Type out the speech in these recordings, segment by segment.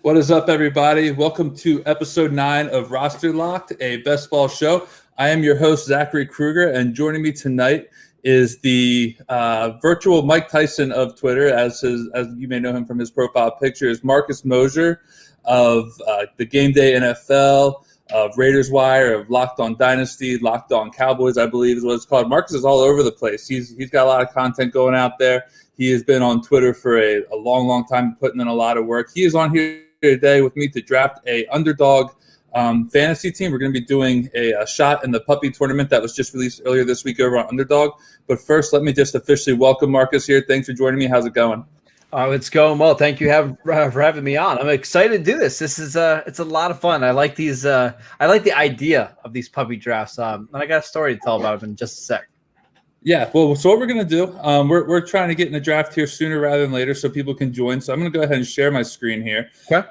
What is up, everybody? Welcome to episode 9 of Roster Locked, a best ball show. I am your host, Zachary Krueger, and joining me tonight is the virtual Mike Tyson of Twitter, as you may know him from his profile picture, is Marcus Mosher of TheGameDayNFL, of Raiders Wire, of Locked on Dynasty, Locked on Cowboys, I believe is what it's called. Marcus is all over the place. He's got a lot of content going out there. He has been on Twitter for a long time, putting in a lot of work. He is on here today with me to draft a Underdog fantasy team. We're going to be doing a shot in the puppy tournament that was just released earlier this week over on Underdog. But first, let me just officially welcome Marcus here. Thanks for joining me. How's it going? It's going well. Thank you for having me on. I'm excited to do this. This is it's a lot of fun. I like these. I like the idea of these puppy drafts. And I got a story to tell about them in just a sec. Yeah, well, so what we're going to do, we're trying to get in the draft here sooner rather than later so people can join. So I'm going to go ahead and share my screen here. Okay.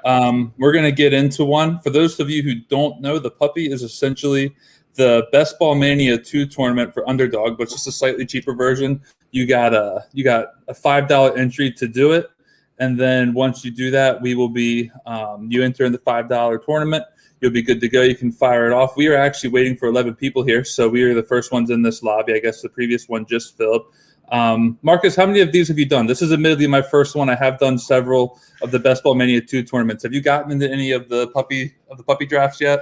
We're going to get into one. For those of you who don't know, the puppy is essentially the Best Ball Mania 2 tournament for Underdog, but just a slightly cheaper version. You got a $5 entry to do it. And then once you do that, we will be you enter in the $5 tournament. You'll be good to go. You can fire it off. We are actually waiting for 11 people here, so we are the first ones in this lobby. I guess the previous one just filled. Marcus, how many of these have you done? This is admittedly my first one. I have done several of the Best Ball Mania 2 tournaments. Have you gotten into any of the puppy drafts yet?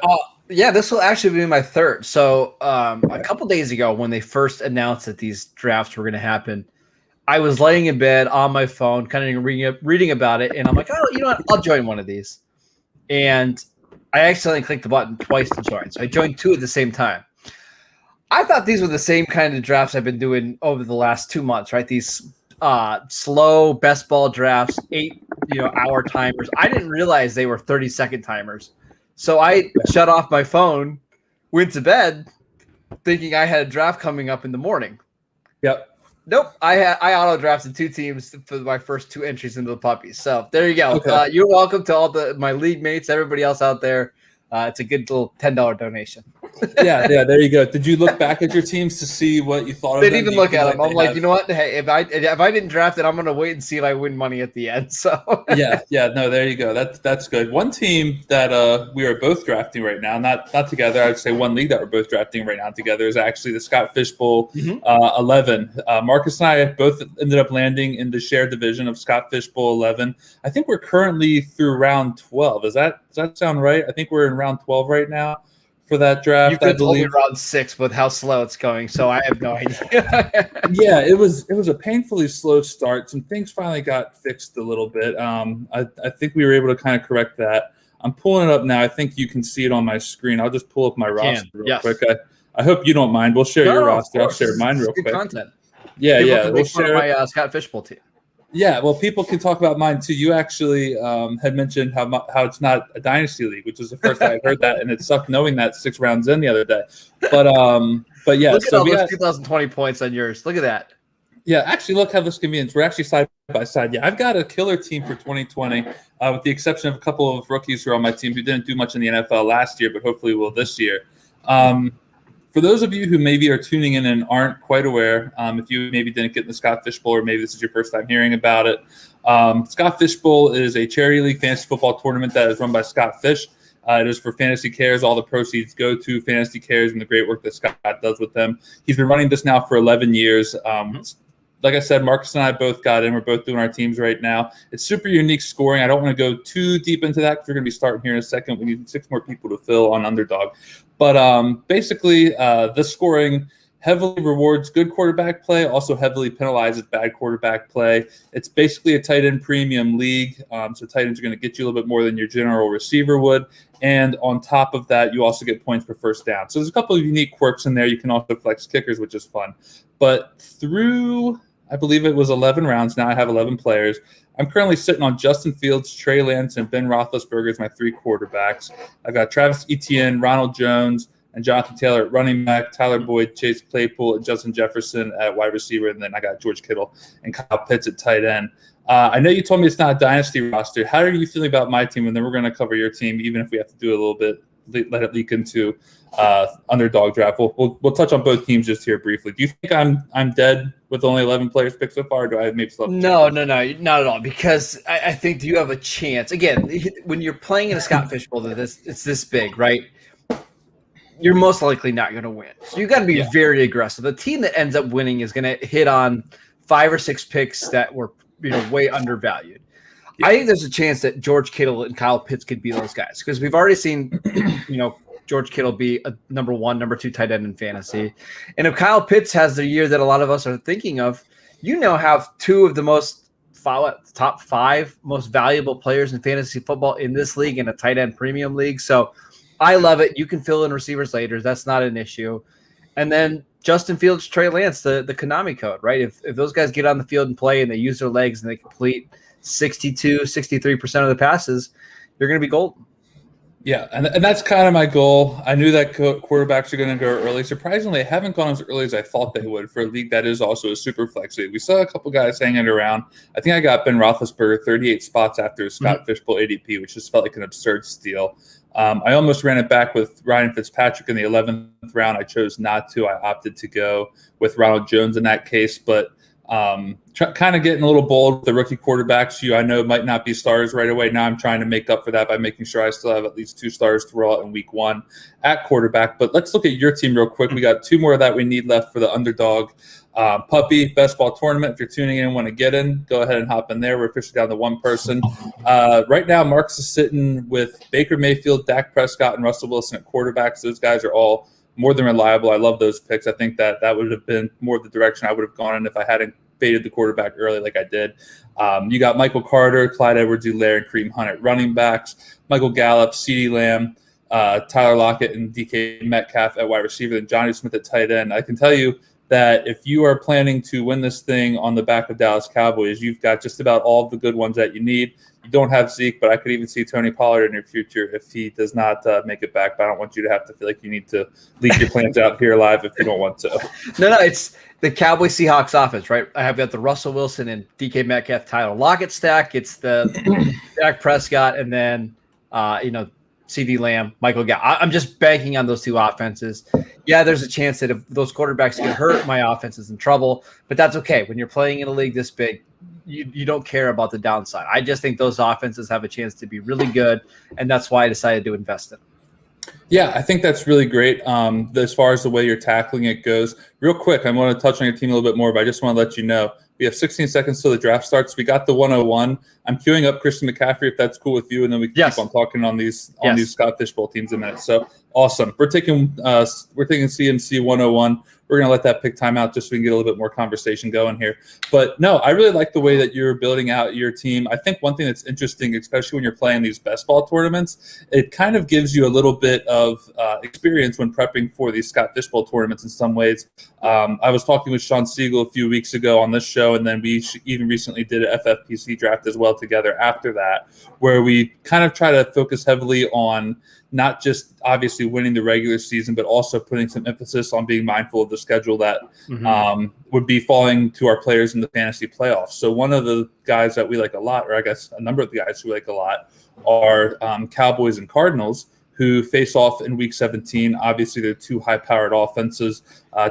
Yeah, this will actually be my third. So a couple days ago, when they first announced that these drafts were going to happen, I was laying in bed on my phone, kind of reading about it, and I'm like, oh, you know what? I'll join one of these. And I accidentally clicked the button twice to join. So I joined 2 at the same time. I thought these were the same kind of drafts I've been doing over the last 2 months, right? These slow best ball drafts, 8-hour timers. I didn't realize they were 30-second timers. So I shut off my phone, went to bed, thinking I had a draft coming up in the morning. Yep. Nope. I auto drafted 2 teams for my first 2 entries into the puppies. So there you go. Okay. You're welcome to all my league mates, everybody else out there. It's a good little $10 donation. Yeah, there you go. Did you look back at your teams to see what you thought of them? Didn't even look at them. I'm like, you know what? Hey, if I didn't draft it, I'm gonna wait and see if I win money at the end. So yeah, no, there you go. That's good. One team that we are both drafting right now, not together. I'd say one league that we're both drafting right now together is actually the Scott Fishbowl 11. Marcus and I both ended up landing in the shared division of Scott Fishbowl 11. I think we're currently through round 12. Does that sound right? I think we're in round 12 right now for that draft. You could tell me round 6 with how slow it's going, so I have no idea. Yeah, it was a painfully slow start. Some things finally got fixed a little bit. I think we were able to kind of correct that. I'm pulling it up now. I think you can see it on my screen. I'll just pull up my roster real quick. I hope you don't mind. We'll share your roster. I'll share mine real quick. Content. Yeah. We'll share my Scott Fishbowl team. Yeah, well, people can talk about mine too. You actually had mentioned how it's not a dynasty league, which is the first time I've heard that, and it sucked knowing that 6 rounds in the other day. But yeah, look at all those 2020 points on yours. Look at that. Yeah, actually, look how this convenience. We're actually side by side. Yeah, I've got a killer team for 2020, with the exception of a couple of rookies who are on my team who didn't do much in the NFL last year, but hopefully will this year. For those of you who maybe are tuning in and aren't quite aware, if you maybe didn't get in the Scott Fishbowl or maybe this is your first time hearing about it, Scott Fishbowl is a charity league fantasy football tournament that is run by Scott Fish. It is for Fantasy Cares. All the proceeds go to Fantasy Cares and the great work that Scott does with them. He's been running this now for 11 years. Like I said, Marcus and I both got in. We're both doing our teams right now. It's super unique scoring. I don't want to go too deep into that because we're going to be starting here in a second. We need 6 more people to fill on Underdog. But basically, this scoring heavily rewards good quarterback play, also heavily penalizes bad quarterback play. It's basically a tight end premium league. So tight ends are going to get you a little bit more than your general receiver would. And on top of that, you also get points per first down. So there's a couple of unique quirks in there. You can also flex kickers, which is fun. But through, I believe it was 11 rounds. Now I have 11 players. I'm currently sitting on Justin Fields, Trey Lance, and Ben Roethlisberger as my 3 quarterbacks. I've got Travis Etienne, Ronald Jones, and Jonathan Taylor at running back, Tyler Boyd, Chase Claypool, and Justin Jefferson at wide receiver, and then I got George Kittle and Kyle Pitts at tight end. I know you told me it's not a dynasty roster. How are you feeling about my team? And then we're going to cover your team, even if we have to do a little bit let it leak into Underdog Draft. We'll touch on both teams just here briefly. Do you think I'm dead with only 11 players picked so far? Or do I maybe still have No, not at all. Because I think you have a chance. Again, when you're playing in a Scott Fish Bowl, it's this big, right? You're most likely not going to win. So you got to be very aggressive. The team that ends up winning is going to hit on 5 or 6 picks that were way undervalued. I think there's a chance that George Kittle and Kyle Pitts could be those guys because we've already seen, George Kittle be a number 1, number 2 tight end in fantasy. And if Kyle Pitts has the year that a lot of us are thinking of, have 2 of the top 5 most valuable players in fantasy football in this league in a tight end premium league. So I love it. You can fill in receivers later. That's not an issue. And then Justin Fields, Trey Lance, the Konami code, right? If those guys get on the field and play and they use their legs and they complete 62, 63% of the passes, you're going to be golden. Yeah, and that's kind of my goal. I knew that quarterbacks are going to go early. Surprisingly, they haven't gone as early as I thought they would for a league that is also a super flex league. We saw a couple guys hanging around. I think I got Ben Roethlisberger 38 spots after Scott Fishbowl ADP, which just felt like an absurd steal. I almost ran it back with Ryan Fitzpatrick in the 11th round. I chose not to. I opted to go with Ronald Jones in that case, but kind of getting a little bold with the rookie quarterbacks I know might not be stars right away. Now I'm trying to make up for that by making sure I still have at least 2 stars to roll out in week 1 at quarterback. But let's look at your team real quick. We got 2 more that we need left for the Underdog Puppy Best Ball Tournament. If you're tuning in and want to get in, go ahead and hop in there. We're officially down to 1 person. Right now, Marcus is sitting with Baker Mayfield, Dak Prescott, and Russell Wilson at quarterbacks. Those guys are all more than reliable. I love those picks. I think that would have been more of the direction I would have gone in if I hadn't faded the quarterback early like I did. You got Michael Carter, Clyde Edwards-Helaire, and Kareem Hunt at running backs, Michael Gallup, CeeDee Lamb, Tyler Lockett, and DK Metcalf at wide receiver, and Johnny Smith at tight end. I can tell you that if you are planning to win this thing on the back of Dallas Cowboys, you've got just about all of the good ones that you need. You don't have Zeke, but I could even see Tony Pollard in your future if he does not make it back. But I don't want you to have to feel like you need to leak your plans out here live if you don't want to. No, it's the Cowboys Seahawks offense, right? I have got the Russell Wilson and DK Metcalf, Tyler Lockett stack. It's the Dak Prescott and then CeeDee Lamb, Michael Gallup. I'm just banking on those 2 offenses. Yeah, there's a chance that if those quarterbacks get hurt, my offense is in trouble, but that's okay. When you're playing in a league this big, you don't care about the downside. I just think those offenses have a chance to be really good, and that's why I decided to invest in them. Yeah, I think that's really great. As far as the way you're tackling it goes, real quick, I want to touch on your team a little bit more, but I just want to let you know we have 16 seconds till the draft starts. We got the 101. I'm queuing up Christian McCaffrey if that's cool with you, and then we can keep on talking on these Scott Fish Bowl teams in a minute. So awesome. We're taking CMC 101. We're going to let that pick time out just so we can get a little bit more conversation going here. But no, I really like the way that you're building out your team. I think one thing that's interesting, especially when you're playing these best ball tournaments, it kind of gives you a little bit of experience when prepping for these Scott Fish Bowl tournaments in some ways. I was talking with Sean Siegel a few weeks ago on this show, and then we even recently did an FFPC draft as well together after that, where we kind of try to focus heavily on not just obviously winning the regular season, but also putting some emphasis on being mindful of the schedule that would be falling to our players in the fantasy playoffs. So one of the guys that we like a lot, or I guess a number of the guys who we like a lot, are Cowboys and Cardinals, who face off in Week 17. Obviously, they're 2 high-powered offenses.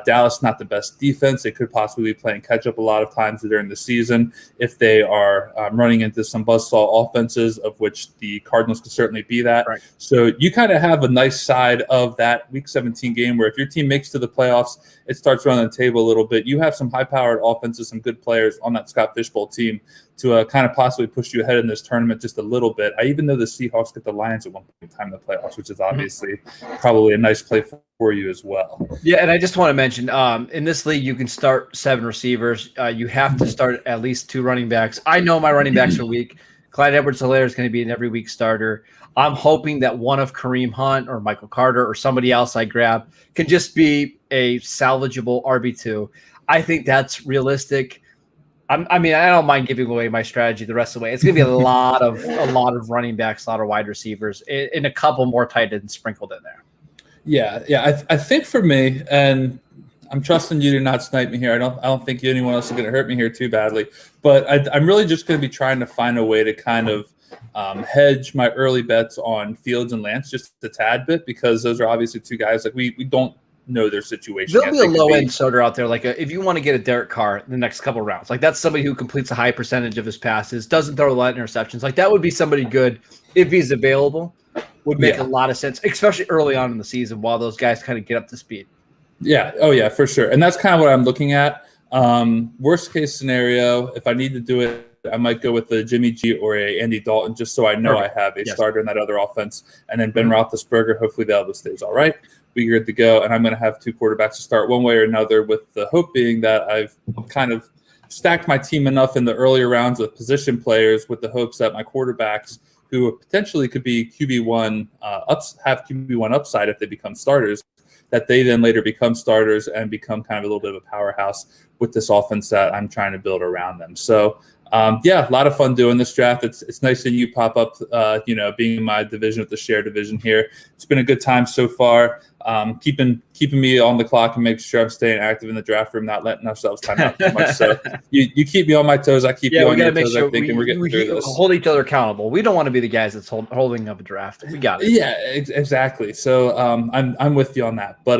Dallas, not the best defense. They could possibly be playing catch-up a lot of times during the season if they are running into some buzzsaw offenses, of which the Cardinals could certainly be that. Right. So you kind of have a nice side of that Week 17 game where if your team makes to the playoffs, it starts running the table a little bit. You have some high-powered offenses, some good players on that Scott Fish Bowl team to kind of possibly push you ahead in this tournament just a little bit. I even know the Seahawks get the Lions at one point in time in the playoffs, which is obviously probably a nice play for you as well. Yeah, and I just want to mention, in this league, you can start 7 receivers. You have to start at least 2 running backs. I know my running backs are weak. Clyde Edwards-Helaire is going to be an every week starter. I'm hoping that one of Kareem Hunt or Michael Carter or somebody else I grab can just be a salvageable RB2. I think that's realistic. I mean, I don't mind giving away my strategy the rest of the way. It's going to be a lot of running backs, a lot of wide receivers, and a couple more tight ends sprinkled in there. Yeah. I think for me, and I'm trusting you to not snipe me here. I don't think anyone else is going to hurt me here too badly. But I'm really just going to be trying to find a way to kind of hedge my early bets on Fields and Lance just a tad bit, because those are obviously two guys like we don't know their situation. There'll be a low end starter out there. Like if you want to get a Derek Carr in the next couple of rounds, like that's somebody who completes a high percentage of his passes, doesn't throw a lot of interceptions. Like that would be somebody good if he's available. Would make a lot of sense, especially early on in the season while those guys kind of get up to speed. Yeah. Oh yeah, for sure. And that's kind of what I'm looking at. Worst case scenario, if I need to do it, I might go with the Jimmy G or a Andy Dalton, just so I know I have a starter in that other offense. And then Ben Roethlisberger, hopefully the Elvis stays all right. We're good to go. And I'm going to have two quarterbacks to start one way or another, with the hope being that I've kind of stacked my team enough in the earlier rounds with position players, with the hopes that my quarterbacks, who potentially could be QB1 have QB1 upside if they become starters, that they then later become starters and become kind of a little bit of a powerhouse with this offense that I'm trying to build around them. So, a lot of fun doing this draft. It's nice that you pop up, being in my division with the share division here. It's been a good time so far. Keeping me on the clock and making sure I'm staying active in the draft room, not letting ourselves time out too much. So you keep me on my toes. I keep you on your toes. I think, and we're getting through this. Hold each other accountable. We don't want to be the guys that's holding up a draft. We got it. Yeah, exactly. So I'm with you on that. But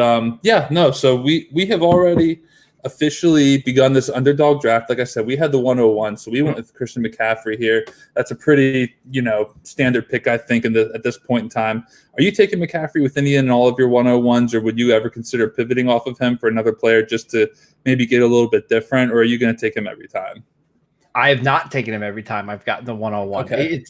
So we have already officially begun this underdog draft. Like I said, we had the 101, so we went with Christian McCaffrey here. That's a pretty, standard pick, I think, at this point in time. Are you taking McCaffrey with any and all of your 101s, or would you ever consider pivoting off of him for another player just to maybe get a little bit different, or are you going to take him every time? I have not taken him every time I've gotten the 101. Okay.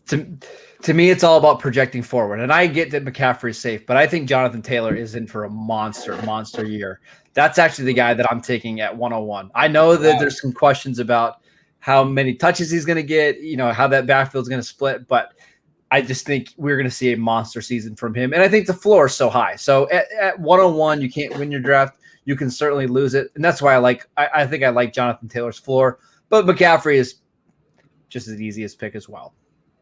To me, it's all about projecting forward. And I get that McCaffrey is safe, but I think Jonathan Taylor is in for a monster year. That's actually the guy that I'm taking at 101. I know that there's some questions about how many touches he's going to get, how that backfield is going to split, but I just think we're going to see a monster season from him. And I think the floor is so high. So at 101, you can't win your draft. You can certainly lose it. And that's why I think I like Jonathan Taylor's floor. But McCaffrey is just as easiest pick as well.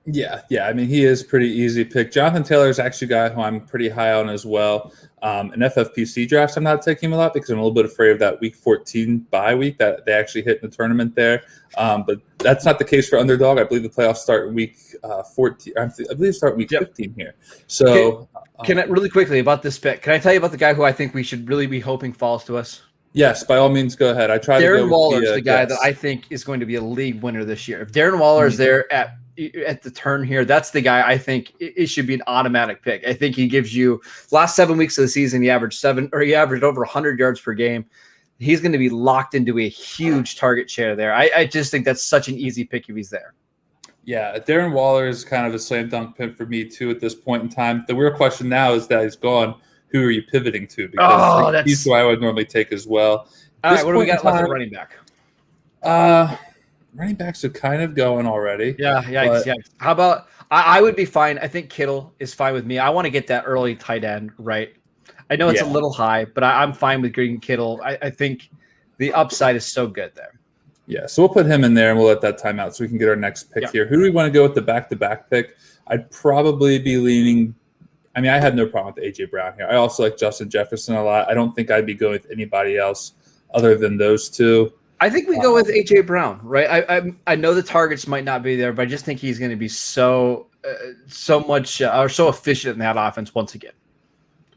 Yeah. I mean, he is pretty easy pick. Jonathan Taylor is actually a guy who I'm pretty high on as well. In FFPC drafts, I'm not taking him a lot because I'm a little bit afraid of that week 14 bye week that they actually hit in the tournament there. But that's not the case for Underdog. I believe the playoffs start in week 14. I believe start week 15 here. So can I really quickly about this pick? Can I tell you about the guy who I think we should really be hoping falls to us? Yes, by all means, go ahead. Darren Waller is the guy that I think is going to be a league winner this year. If Darren Waller is there at the turn here, that's the guy I think it should be an automatic pick. I think he gives you last 7 weeks of the season, he averaged over 100 yards per game. He's going to be locked into a huge target share there. I just think that's such an easy pick if he's there. Yeah, Darren Waller is kind of a slam dunk pick for me too at this point in time. The real question now is that he's gone. Who are you pivoting to? Because he's who I would normally take as well. All right, what do we got left for running back? Running backs are kind of going already. Yeah. How about I would be fine. I think Kittle is fine with me. I want to get that early tight end, right? I know it's a little high, but I'm fine with getting Kittle. I think the upside is so good there. Yeah, so we'll put him in there and we'll let that time out so we can get our next pick here. Who do we want to go with the back-to-back pick? I'd probably be leaning – I mean, I have no problem with A.J. Brown here. I also like Justin Jefferson a lot. I don't think I'd be going with anybody else other than those two. I think we go with A.J. Brown, right? I know the targets might not be there, but I just think he's going to be so efficient in that offense once again.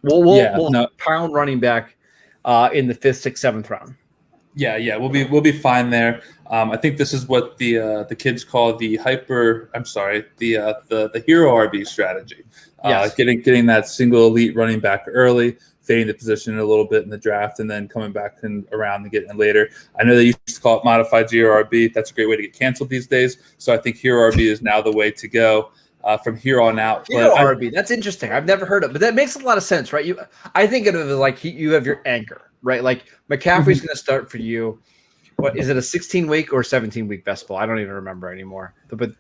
We'll pound running back in the 5th, 6th, 7th round. Yeah, we'll be fine there. I think this is what the kids call the hero RB strategy. Getting that single elite running back early, fading the position a little bit in the draft, and then coming back around and getting it later. I know they used to call it modified hero RB. That's a great way to get canceled these days. So I think hero RB is now the way to go from here on out. Hero RB, that's interesting. I've never heard of it, but that makes a lot of sense, right? I think of it like you have your anchor, right? Like McCaffrey's going to start for you. What is it, a 16-week or 17-week best ball? I don't even remember anymore. But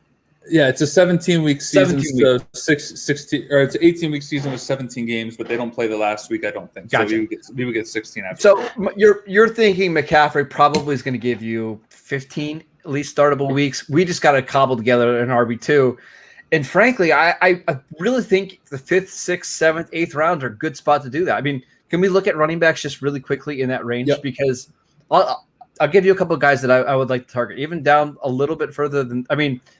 yeah, it's a 17-week season. So 16 or it's an 18-week season with 17 games, but they don't play the last week, I don't think. Gotcha. So we would get 16 after. So you're thinking McCaffrey probably is going to give you 15 at least startable weeks. We just got to cobble together an RB2. And frankly, I really think the 5th, 6th, 7th, 8th rounds are a good spot to do that. I mean, can we look at running backs just really quickly in that range? Yep. Because I'll give you a couple of guys that I would like to target, even down a little bit further than –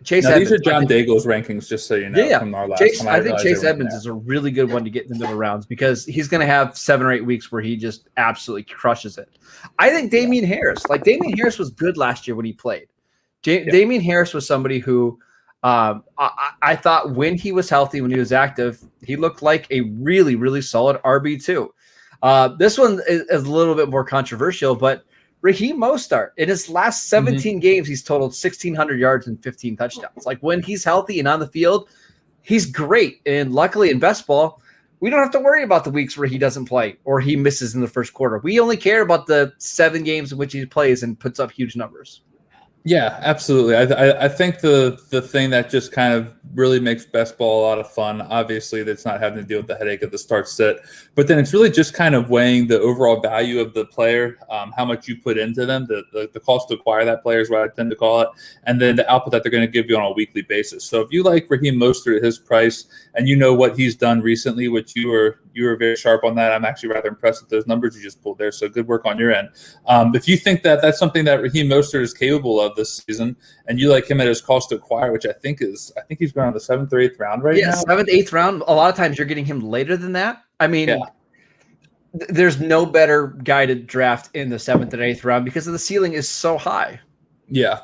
Chase Now, Edmonds. these are John Daigle's rankings, just so you know, Yeah. from our last Chase, time. I think Chase Edmonds there. is a really good one to get into the rounds because he's going to have 7 or 8 weeks where he just absolutely crushes it. I think Damien Harris, Damien Harris was good last year when he played. Damien Harris was somebody who I thought when he was healthy, when he was active, he looked like a really, really solid RB2. This one is a little bit more controversial, but Raheem Mostert, in his last 17 games, he's totaled 1,600 yards and 15 touchdowns. Like when he's healthy and on the field, he's great. And luckily in best ball, we don't have to worry about the weeks where he doesn't play or he misses in the first quarter. We only care about the 7 games in which he plays and puts up huge numbers. Yeah, absolutely. I think the thing that just kind of really makes best ball a lot of fun, obviously, that's not having to deal with the headache of the start sit, but then it's really just kind of weighing the overall value of the player, how much you put into them, the cost to acquire that player is what I tend to call it, and then the output that they're going to give you on a weekly basis. So if you like Raheem Mostert at his price and you know what he's done recently, which you were very sharp on that, I'm actually rather impressed with those numbers you just pulled there. So good work on your end. If you think that that's something that Raheem Mostert is capable of this season, and you like him at his cost to acquire, which I think he's going on the 7th or 8th round right now. Yeah, 7th, 8th round. A lot of times you're getting him later than that. I mean, there's no better guy to draft in the 7th and 8th round because the ceiling is so high. Yeah.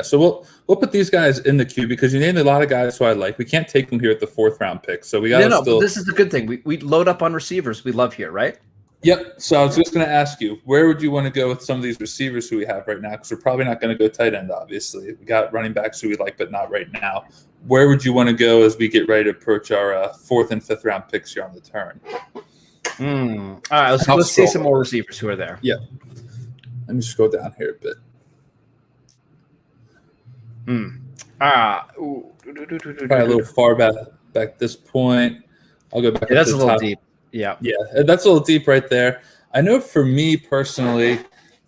So we'll put these guys in the queue because you named a lot of guys who I like. We can't take them here at the 4th round pick, so we got to still. But this is the good thing. We load up on receivers. We love here, right? Yep. So I was just going to ask you, where would you want to go with some of these receivers who we have right now? Because we're probably not going to go tight end, obviously. We got running backs who we like, but not right now. Where would you want to go as we get ready to approach our 4th and 5th round picks here on the turn? All right, let's see some more receivers who are there. Yeah. Let me just go down here a bit. Probably a little far back at this point. I'll go back. Yeah, that's a little deep. Yeah, that's a little deep right there. I know for me personally, a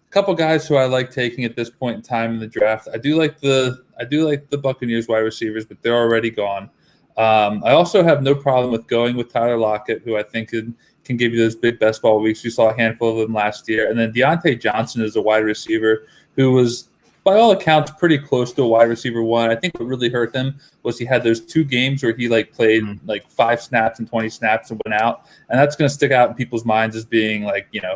couple guys who I like taking at this point in time in the draft. I do like the Buccaneers wide receivers, but they're already gone. I also have no problem with going with Tyler Lockett, who I think can give you those big best ball weeks. We saw a handful of them last year. And then Deontay Johnson is a wide receiver who was, by all accounts, pretty close to a wide receiver 1. I think what really hurt him was he had those 2 games where he played 5 snaps and 20 snaps and went out. And that's going to stick out in people's minds as being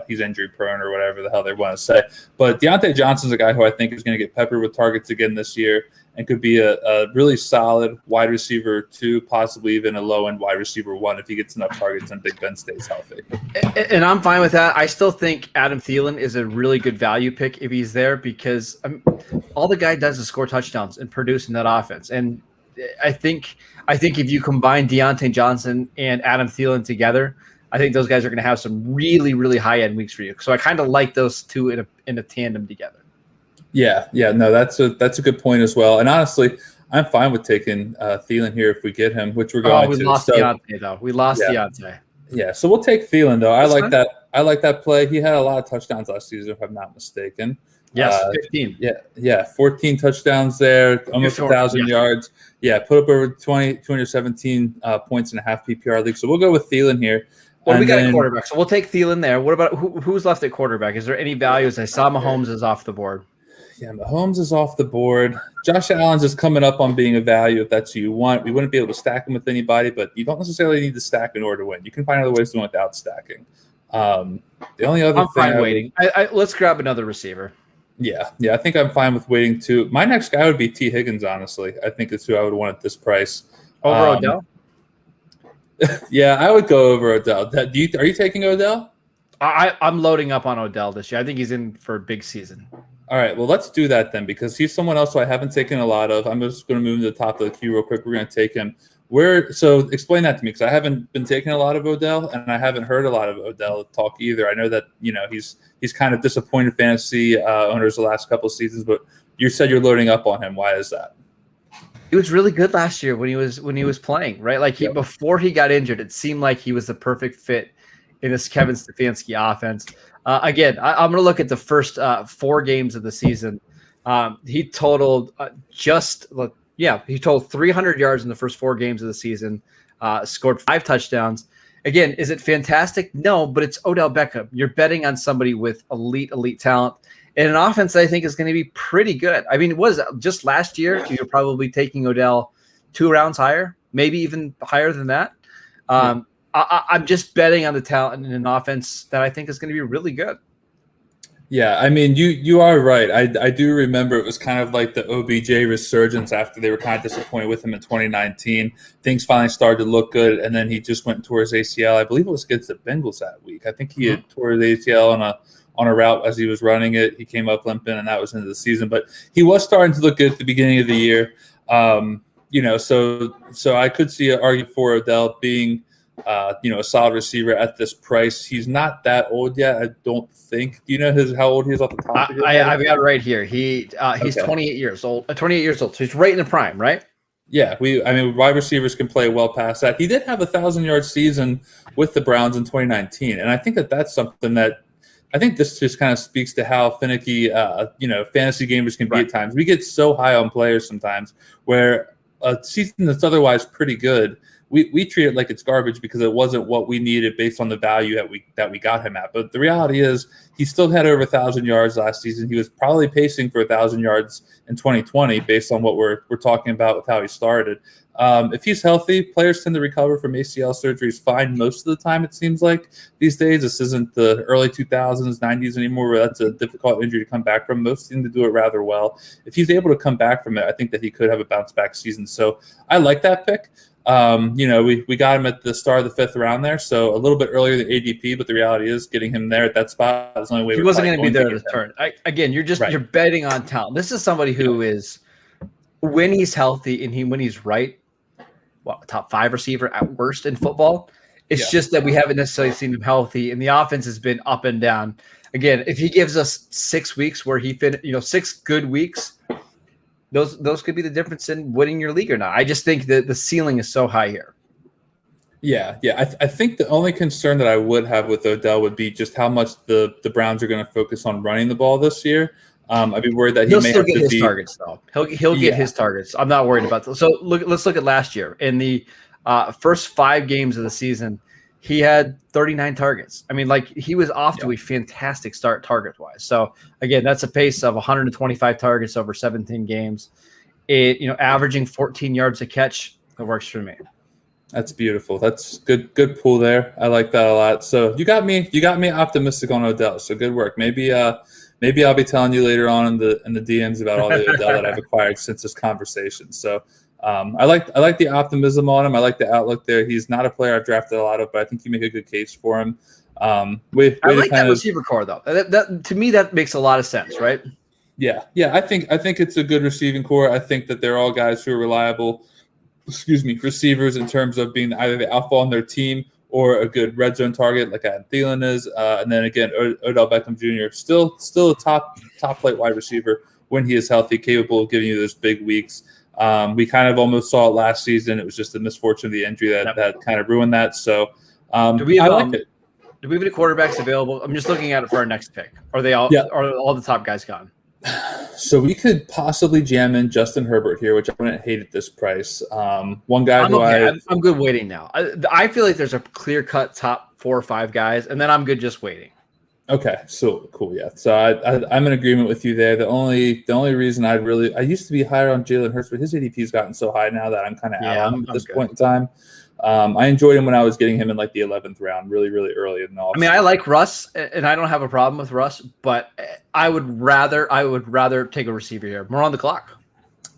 he's injury prone or whatever the hell they want to say. But Deontay Johnson's a guy who I think is going to get peppered with targets again this year and could be a really solid wide receiver 2, possibly even a low-end wide receiver 1 if he gets enough targets and Big Ben stays healthy. And I'm fine with that. I still think Adam Thielen is a really good value pick if he's there because all the guy does is score touchdowns and produce in that offense. And I think if you combine Deontay Johnson and Adam Thielen together, I think those guys are going to have some really, really high-end weeks for you. So I kind of like those two in a tandem together. Yeah, no, that's a good point as well. And honestly, I'm fine with taking Thielen here if we get him, which we're going to. We lost Deontay, though. We lost Deontay. Yeah, so we'll take Thielen, though. I like that. I like that play. He had a lot of touchdowns last season, if I'm not mistaken. Yes, 15. Yeah, 14 touchdowns there, almost 1,000 yards. Yeah, put up over 217 points in a half PPR league. So we'll go with Thielen here. Well, we got a quarterback, so we'll take Thielen there. What about who's left at quarterback? Is there any values? I saw Mahomes is off the board. Yeah, Mahomes is off the board. Josh Allen's is coming up on being a value if that's who you want. We wouldn't be able to stack him with anybody, but you don't necessarily need to stack in order to win. You can find other ways to win without stacking. The only other I'm fine waiting. Let's grab another receiver. Yeah, I think I'm fine with waiting too. My next guy would be T. Higgins, honestly. I think it's who I would want at this price. Over Odell? Yeah, I would go over Odell. Are you taking Odell? I'm loading up on Odell this year. I think he's in for a big season. All right, well, let's do that then because he's someone else who I haven't taken a lot of. I'm just going to move to the top of the queue real quick. We're going to take him. So explain that to me because I haven't been taking a lot of Odell and I haven't heard a lot of Odell talk either. I know that he's kind of disappointed fantasy owners the last couple of seasons, but you said you're loading up on him. Why is that? He was really good last year when he was playing, right? Before he got injured, it seemed like he was the perfect fit in this Kevin Stefanski offense. Again, I'm going to look at the first 4 games of the season. He totaled he totaled 300 yards in the first 4 games of the season, scored 5 touchdowns. Again, is it fantastic? No, but it's Odell Beckham. You're betting on somebody with elite talent. in an offense that I think is going to be pretty good. I mean, it was just last year, you're probably taking Odell 2 rounds higher, maybe even higher than that. I'm just betting on the talent in an offense that I think is going to be really good. Yeah, I mean, you are right. I do remember it was kind of like the OBJ resurgence after they were kind of disappointed with him in 2019. Things finally started to look good, and then he just went towards ACL. I believe it was against the Bengals that week. I think he had tore his ACL on a route as he was running it. He came up limping, and that was into the season. But he was starting to look good at the beginning of the year. So I could see an argument for Odell being a solid receiver at this price. He's not that old yet, I don't think. Do you know how old he is off the top of your head? I've got it right here. He's 28 years old. 28 years old. So he's right in the prime, right? Yeah, wide receivers can play well past that. He did have a 1,000-yard season with the Browns in 2019, and I think that's something that I think this just kind of speaks to how finicky fantasy gamers can be at times. We get so high on players sometimes where a season that's otherwise pretty good, we treat it like it's garbage because it wasn't what we needed based on the value that we got him at. But the reality is he still had over 1,000 yards last season. He was probably pacing for 1,000 yards in 2020 based on what we're talking about with how he started. If he's healthy, players tend to recover from ACL surgeries fine most of the time, it seems like these days. This isn't the early 2000s, 90s anymore where that's a difficult injury to come back from. Most seem to do it rather well. If he's able to come back from it, I think that he could have a bounce-back season. So I like that pick. We got him at the start of the 5th round there, so a little bit earlier than ADP, but the reality is getting him there at that spot is the only way. He wasn't going to be there to turn. Again, you're betting on talent. This is somebody who is, when he's healthy and when he's right, top 5 receiver at worst in football. It's just that we haven't necessarily seen him healthy, and the offense has been up and down. Again, if he gives us 6 weeks where he 6 good weeks, those could be the difference in winning your league or not. I just think that the ceiling is so high here. Yeah. I think the only concern that I would have with Odell would be just how much the Browns are going to focus on running the ball this year. I'd be worried that he'll still get his targets, though. He'll get his targets. I'm not worried about that. So let's look at last year. In the first 5 games of the season, he had 39 targets. I mean, he was off to a fantastic start target-wise. So, again, that's a pace of 125 targets over 17 games. Averaging 14 yards a catch, that works for me. That's beautiful. That's good pull there. I like that a lot. So you got me optimistic on Odell. So good work. Maybe I'll be telling you later on in the DMs about all the Odell that I've acquired since this conversation. So I like the optimism on him. I like the outlook there. He's not a player I've drafted a lot of, but I think you make a good case for him. I like that receiver core, though. That to me, that makes a lot of sense, right? Yeah. I think it's a good receiving core. I think that they're all guys who are reliable. Receivers in terms of being either the alpha on their team or a good red zone target like Adam Thielen is. And then again, Odell Beckham Jr. still a top flight wide receiver when he is healthy, capable of giving you those big weeks. We kind of almost saw it last season. It was just the misfortune of the injury that kind of ruined that. So I like it. Do we have any quarterbacks available? I'm just looking at it for our next pick. Are they all? Yeah. Are all the top guys gone? So we could possibly jam in Justin Herbert here, which I wouldn't hate at this price. One guy I'm good waiting now. I feel like there's a clear-cut top 4 or 5 guys, and then I'm good just waiting. Okay, so cool, yeah. So I'm in agreement with you there. The only reason I used to be higher on Jalen Hurts, but his ADP's gotten so high now that I'm kind of out on him at this point in time. I enjoyed him when I was getting him in the 11th round, really, really early in the offseason. I mean, I like Russ, and I don't have a problem with Russ, but I would rather take a receiver here. We're on the clock.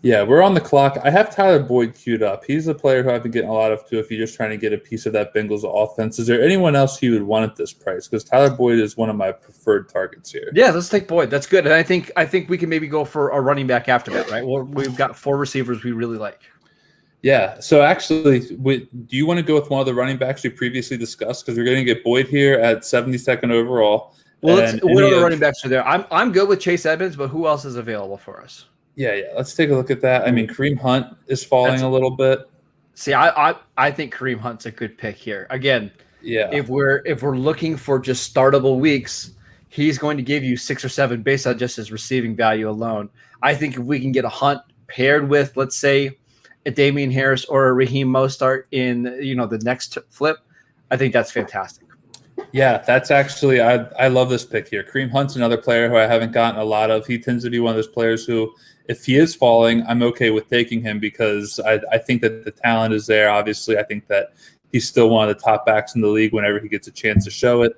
Yeah, we're on the clock. I have Tyler Boyd queued up. He's a player who I've been getting a lot of too if you're just trying to get a piece of that Bengals offense. Is there anyone else you would want at this price? Because Tyler Boyd is one of my preferred targets here. Yeah, let's take Boyd. That's good. And I think we can maybe go for a running back after that, right? Well, we've got 4 receivers we really like. Yeah. So actually, do you want to go with one of the running backs we previously discussed? Because we're going to get Boyd here at 72nd overall. Well, what other running backs are there? I'm good with Chase Edmonds, but who else is available for us? Yeah. Let's take a look at that. I mean, Kareem Hunt is falling a little bit. See, I think Kareem Hunt's a good pick here. Again, if we're looking for just startable weeks, he's going to give you 6 or 7 based on just his receiving value alone. I think if we can get a Hunt paired with, let's say, a Damien Harris or a Raheem Mostert in the next flip, I think that's fantastic. Yeah, that's actually I love this pick here. Kareem Hunt's another player who I haven't gotten a lot of. He tends to be one of those players who, if he is falling, I'm okay with taking him because I think that the talent is there. Obviously, I think that he's still one of the top backs in the league whenever he gets a chance to show it.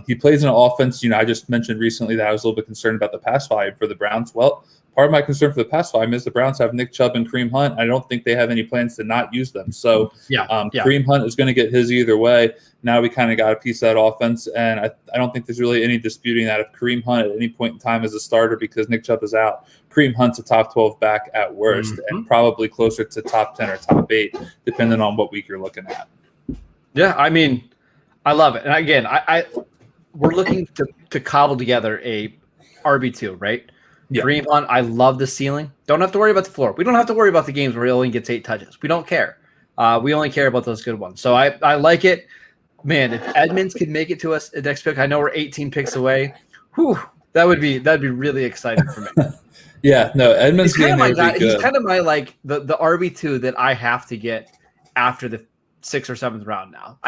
He plays in an offense. I just mentioned recently that I was a little bit concerned about the pass volume for the Browns. Well, part of my concern for the pass volume is the Browns have Nick Chubb and Kareem Hunt. I don't think they have any plans to not use them. So Kareem Hunt is going to get his either way. Now we kind of got a piece of that offense, and I don't think there's really any disputing that if Kareem Hunt at any point in time is a starter because Nick Chubb is out, Kareem Hunt's a top 12 back at worst and probably closer to top 10 or top 8, depending on what week you're looking at. Yeah, I mean, I love it. And again, we're looking to cobble together a RB2, right? Yeah. Kareem Hunt, I love the ceiling. Don't have to worry about the floor. We don't have to worry about the games where he only gets 8 touches. We don't care. We only care about those good ones. So I like it. Man, if Edmonds could make it to us at next pick, I know we're 18 picks away. That'd be really exciting for me. Yeah, no, Edmonds he's kind of my guy. He's kind of my the RB2 that I have to get after the 6th or 7th round now.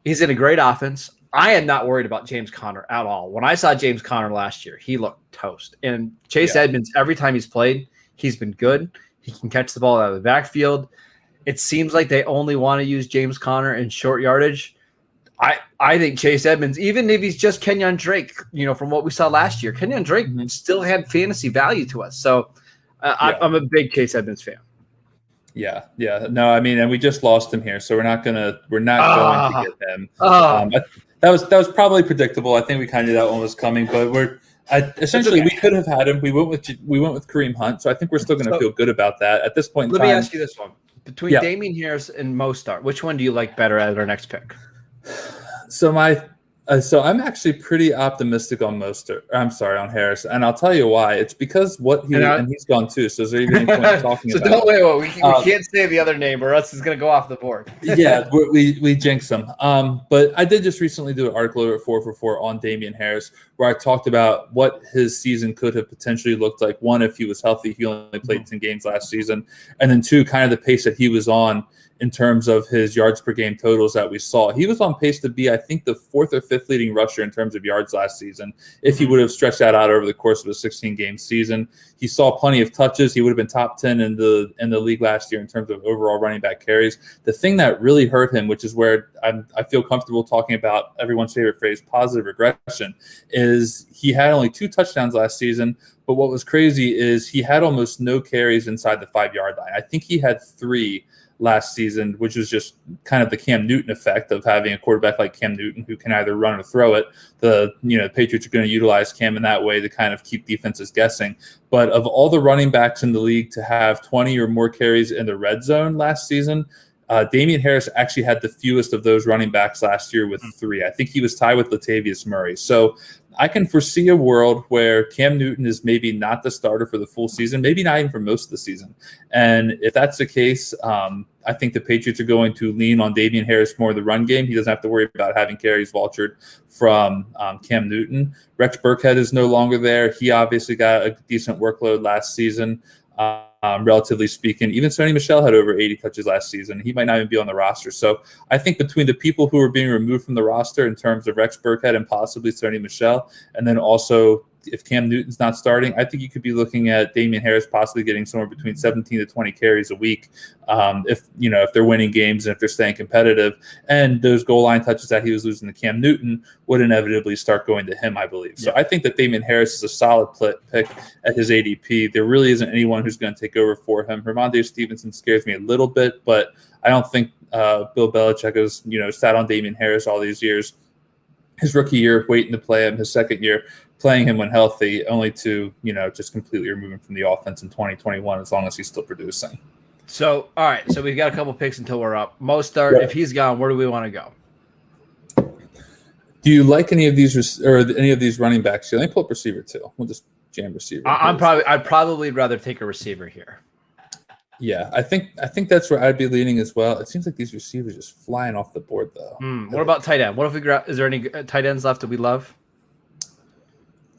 He's in a great offense. I am not worried about James Conner at all. When I saw James Conner last year, he looked toast. And Chase Edmonds, every time he's played, he's been good. He can catch the ball out of the backfield. It seems like they only want to use James Conner in short yardage. I think Chase Edmonds, even if he's just Kenyan Drake, from what we saw last year, Kenyan Drake still had fantasy value to us. So I'm a big Chase Edmonds fan. Yeah. No, I mean, and we just lost him here, so we're not going to get him. That was probably predictable. I think we kind of knew that one was coming, but we could have had him. We went with Kareem Hunt, so I think we're still going to feel good about that at this point in time. Let me ask you this one: between Damien Harris and Mostert, which one do you like better at our next pick? So I'm actually pretty optimistic on Mostert. I'm sorry, on Harris, and I'll tell you why. It's because and he's gone too. So is there even any point talking about? So don't wait. We can't say the other name, or else it's going to go off the board. Yeah, we jinx him. But I did just recently do an article at 4 for 4 on Damien Harris, where I talked about what his season could have potentially looked like. One, if he was healthy, he only played 10 games last season, and then 2, kind of the pace that he was on in terms of his yards per game totals that we saw. He was on pace to be, I think, the 4th or 5th leading rusher in terms of yards last season if he would have stretched that out over the course of a 16-game season. He saw plenty of touches. He would have been top 10 in the league last year in terms of overall running back carries. The thing that really hurt him, which is where I feel comfortable talking about everyone's favorite phrase, positive regression, is he had only 2 touchdowns last season, but what was crazy is he had almost no carries inside the 5-yard line. I think he had 3 last season, which was just kind of the Cam Newton effect of having a quarterback like Cam Newton who can either run or throw it. The Patriots are going to utilize Cam in that way to kind of keep defenses guessing. But of all the running backs in the league to have 20 or more carries in the red zone last season, Damien Harris actually had the fewest of those running backs last year with 3. I think he was tied with Latavius Murray. So I can foresee a world where Cam Newton is maybe not the starter for the full season, maybe not even for most of the season. And if that's the case, I think the Patriots are going to lean on Damien Harris more in the run game. He doesn't have to worry about having carries vultured from Cam Newton. Rex Burkhead is no longer there. He obviously got a decent workload last season. Relatively speaking, even Sony Michel had over 80 touches last season. He might not even be on the roster. So I think between the people who are being removed from the roster in terms of Rex Burkhead and possibly Sony Michel, and then also if Cam Newton's not starting, I think you could be looking at Damien Harris possibly getting somewhere between 17 to 20 carries a week if they're winning games and if they're staying competitive. And those goal line touches that he was losing to Cam Newton would inevitably start going to him, I believe. So I think that Damien Harris is a solid pick at his ADP. There really isn't anyone who's going to take over for him. Ramondre Stevenson scares me a little bit, but I don't think Bill Belichick has sat on Damien Harris all these years. His rookie year, waiting to play him. His second year, playing him when healthy, only to just completely remove him from the offense in 2021 as long as he's still producing. So, all right. So we've got a couple picks until we're up. Mostert, if he's gone, where do we want to go? Do you like any of these running backs here? Let me pull up receiver too. We'll just jam receiver. I'd probably rather take a receiver here. Yeah, I think that's where I'd be leaning as well. It seems like these receivers just flying off the board though. What about tight end? What if is there any tight ends left that we love?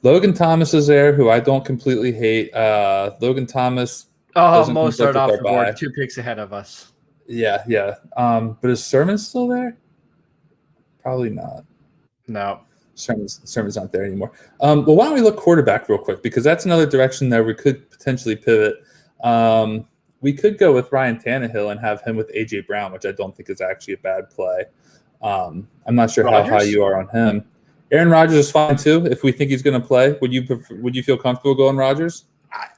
Logan Thomas is there, who I don't completely hate. Logan Thomas. Mostert off the board, 2 picks ahead of us. Yeah. But is Sermon still there? Probably not. No. Sermon's not there anymore. Well, why don't we look quarterback real quick, because that's another direction that we could potentially pivot. We could go with Ryan Tannehill and have him with A.J. Brown, which I don't think is actually a bad play. I'm not sure how high you are on him. Aaron Rodgers is fine too. If we think he's going to play, would you feel comfortable going Rodgers?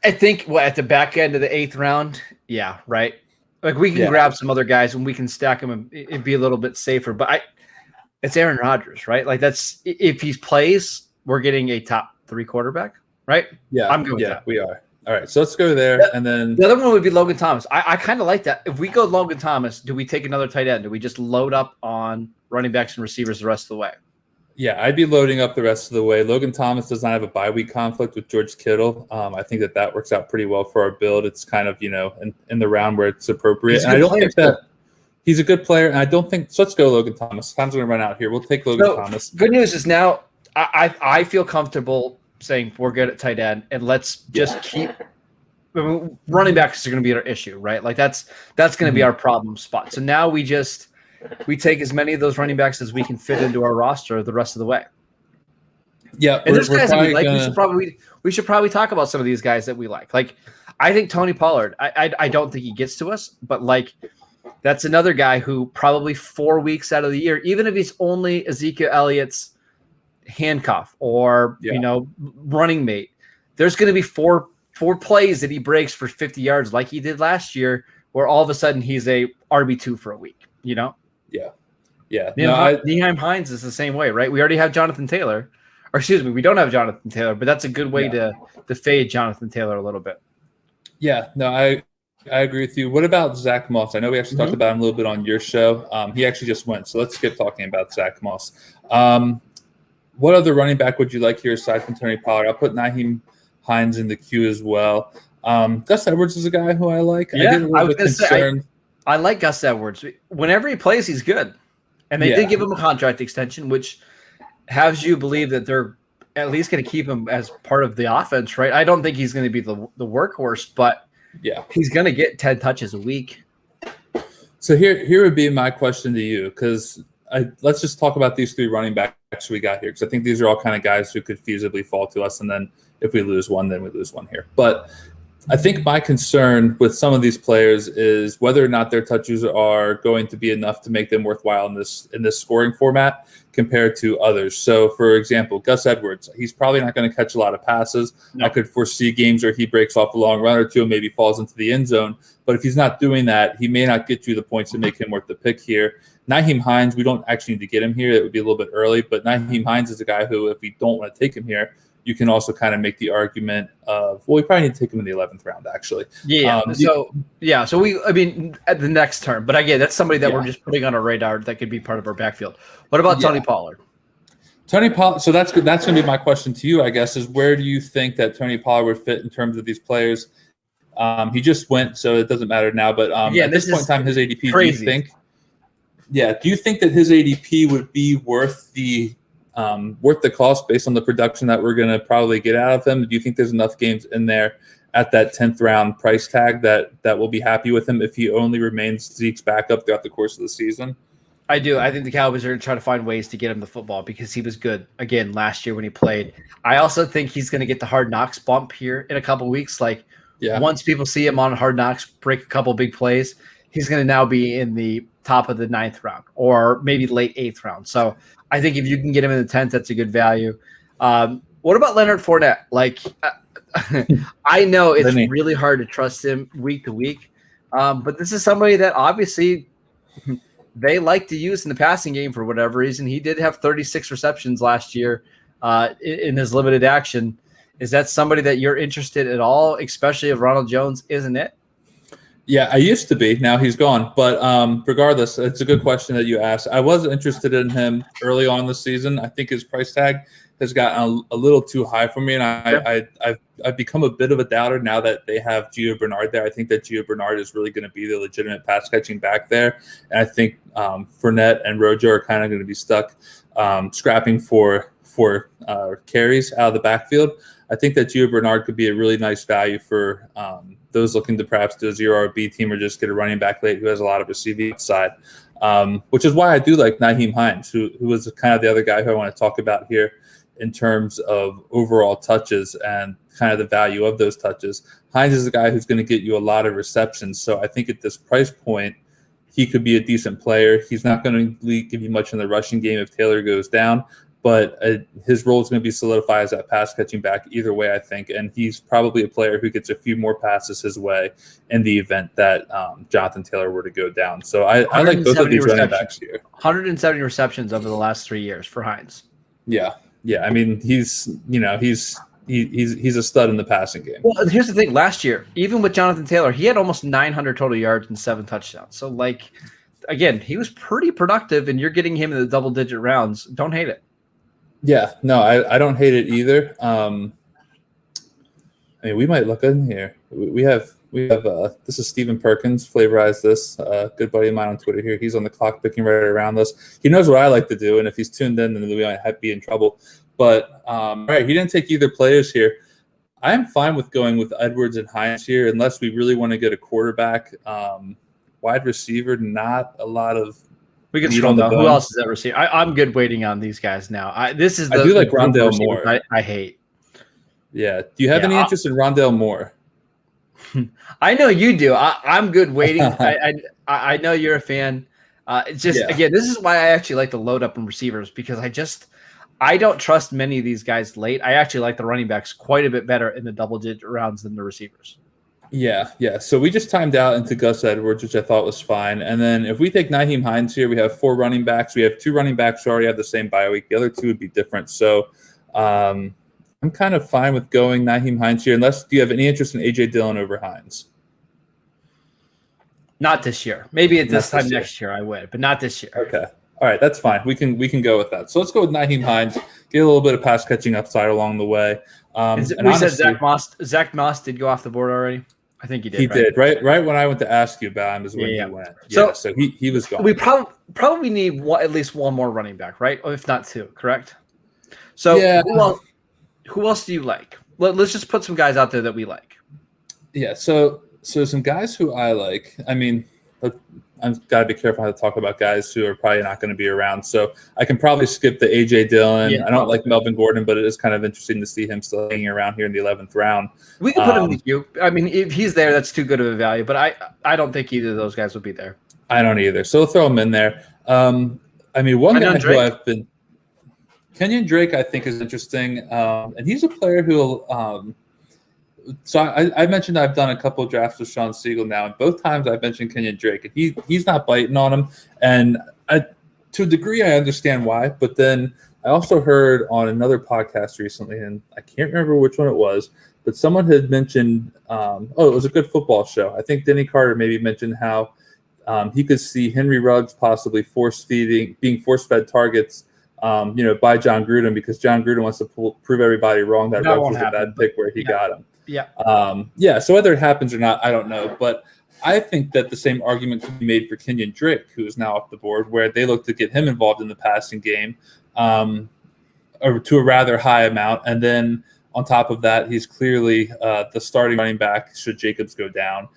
I think at the back end of the 8th round, yeah, right. Like we can grab some other guys and we can stack them and be a little bit safer. But it's Aaron Rodgers, right? Like that's if he plays, we're getting a top 3 quarterback, right? Yeah, I'm good with that. We are. All right, so let's go there, and then the other one would be Logan Thomas. I kind of like that. If we go Logan Thomas, do we take another tight end? Do we just load up on running backs and receivers the rest of the way? Yeah, I'd be loading up the rest of the way. Logan Thomas does not have a bye week conflict with George Kittle. I think that works out pretty well for our build. It's kind of, in the round where it's appropriate. And I don't think that he's a good player. And I don't think so. Let's go Logan Thomas. Time's going to run out here. We'll take Logan Thomas. Good news is now I feel comfortable saying we're good at tight end, and let's just keep running backs are going to be our issue, right? Like that's going to be our problem spot. So now we take as many of those running backs as we can fit into our roster the rest of the way. Yeah, and there's guys that we like. We should probably talk about some of these guys that we like. Like I think Tony Pollard. I don't think he gets to us, but like that's another guy who probably 4 weeks out of the year, even if he's only Ezekiel Elliott's handcuff or running mate, there's going to be four plays that he breaks for 50 yards like he did last year, where all of a sudden he's a RB2 for a week. Yeah. Nyheim Hines is the same way, right? We already have Jonathan Taylor. Or excuse me, we don't have Jonathan Taylor, but that's a good way to fade Jonathan Taylor a little bit. Yeah, no, I agree with you. What about Zach Moss? I know we actually talked about him a little bit on your show. He actually just went, so let's skip talking about Zach Moss. What other running back would you like here aside from Tony Pollard? I'll put Nyheim Hines in the queue as well. Gus Edwards is a guy who I like. Yeah, I was going to say, I like Gus Edwards. Whenever he plays, he's good. And they did give him a contract extension, which has you believe that they're at least going to keep him as part of the offense, right? I don't think he's going to be the workhorse, but he's going to get 10 touches a week. So here would be my question to you, because let's just talk about these 3 running backs we got here, because I think these are all kind of guys who could feasibly fall to us, and then if we lose one, then we lose one here. But I think my concern with some of these players is whether or not their touches are going to be enough to make them worthwhile in this scoring format compared to others. So, for example, Gus Edwards, he's probably not going to catch a lot of passes. No. I could foresee games where he breaks off a long run or two and maybe falls into the end zone. But if he's not doing that, he may not get you the points to make him worth the pick here. Nyheim Hines, we don't actually need to get him here. It would be a little bit early. But Nyheim Hines is a guy who, if we don't want to take him here, you can also kind of make the argument of, well, we probably need to take him in the 11th round, actually. Yeah. So at the next turn. But again, that's somebody that we're just putting on our radar that could be part of our backfield. What about Tony Pollard? Tony Pollard. So that's going to be my question to you, I guess, is where do you think that Tony Pollard would fit in terms of these players? He just went, so it doesn't matter now. But at this point in time, his ADP, crazy. Do you think that his ADP would be worth the cost based on the production that we're going to probably get out of him? Do you think there's enough games in there at that 10th round price tag that we'll be happy with him if he only remains Zeke's backup throughout the course of the season? I do. I think the Cowboys are going to try to find ways to get him the football because he was good again last year when he played. I also think he's going to get the Hard Knocks bump here in a couple weeks. Once people see him on Hard Knocks, break a couple big plays, he's going to now be in the top of the 9th round or maybe late 8th round. So I think if you can get him in the 10th, that's a good value. What about Leonard Fournette? I know it's really hard to trust him week to week, but this is somebody that obviously they like to use in the passing game for whatever reason. He did have 36 receptions last year in his limited action. Is that somebody that you're interested at all, especially if Ronald Jones isn't it? Yeah, I used to be. Now he's gone. But regardless, it's a good question that you asked. I was interested in him early on this season. I think his price tag has gotten a little too high for me, and I've become a bit of a doubter now that they have Gio Bernard there. I think that Gio Bernard is really going to be the legitimate pass catching back there, and I think Fournette and Rojo are kind of going to be stuck scrapping for carries out of the backfield. I think that Gio Bernard could be a really nice value for those looking to perhaps do a 0 RB team or just get a running back late who has a lot of receiving upside. which is why I do like Nyheim Hines, who was kind of the other guy who I want to talk about here in terms of overall touches and kind of the value of those touches. Hines is a guy who's going to get you a lot of receptions. So I think at this price point, he could be a decent player. He's not going to give you much in the rushing game if Taylor goes down, but his role is going to be solidified as that pass catching back either way, I think. And he's probably a player who gets a few more passes his way in the event that Jonathan Taylor were to go down. So I like both of these running backs here. 170 receptions over the last 3 years for Hines. Yeah. I mean, he's a stud in the passing game. Well, here's the thing. Last year, even with Jonathan Taylor, he had almost 900 total yards and 7 touchdowns. So, again, he was pretty productive, and you're getting him in the double-digit rounds. Don't hate it. Yeah, no, I don't hate it either. I mean, we might look in here. We have this is Stephen Perkins, flavorized this, good buddy of mine on Twitter here. He's on the clock picking right around us. He knows what I like to do, and if he's tuned in, then we might be in trouble. But, all right, he didn't take either players here. I'm fine with going with Edwards and Hines here, unless we really want to get a quarterback. Wide receiver, not a lot of. We can scroll down. Who else is that receiver? I'm good waiting on these guys now. I do like Rondale Moore. I hate. Yeah. Do you have any interest in Rondale Moore? I know you do. I'm good waiting. I know you're a fan. It's just again, this is why I actually like to load up on receivers, because I don't trust many of these guys late. I actually like the running backs quite a bit better in the double-digit rounds than the receivers. Yeah. So we just timed out into Gus Edwards, which I thought was fine. And then if we take Nyheim Hines here, we have 4 running backs. We have 2 running backs who already have the same bye week. The other 2 would be different. So I'm kind of fine with going Nyheim Hines here, unless do you have any interest in A.J. Dillon over Hines? Not this year. Maybe at this time next year I would, but not this year. Okay. All right, that's fine. We can go with that. So let's go with Nyheim Hines. Get a little bit of pass catching upside along the way. Said Zach Moss did go off the board already. I think he did. He did right when I went to ask you about him is when he went. Yeah, so he was gone. We probably need at least one more running back, right? Or if not 2, correct? So who else do you like? Let's just put some guys out there that we like. Yeah. So some guys who I like. I mean, I've got to be careful how to talk about guys who are probably not going to be around. So I can probably skip the A.J. Dillon. Yeah, I don't like Melvin Gordon, but it is kind of interesting to see him still hanging around here in the 11th round. We can put him in the queue. I mean, if he's there, that's too good of a value. But I don't think either of those guys would be there. I don't either. So we'll throw him in there. I mean, one guy who I've been – Kenyan Drake I think is interesting. And he's a player who so I mentioned I've done a couple of drafts with Sean Siegel now, and both times I've mentioned Kenyan Drake, and he's not biting on him. And to a degree, I understand why. But then I also heard on another podcast recently, and I can't remember which one it was, but someone had mentioned, it was a good football show. I think Denny Carter maybe mentioned how he could see Henry Ruggs possibly being force-fed targets by John Gruden, because John Gruden wants to prove everybody wrong that Ruggs was a bad pick where he got him. Yeah. So whether it happens or not, I don't know. But I think that the same argument could be made for Kenyan Drake, who is now off the board, where they look to get him involved in the passing game or to a rather high amount. And then on top of that, he's clearly the starting running back should Jacobs go down.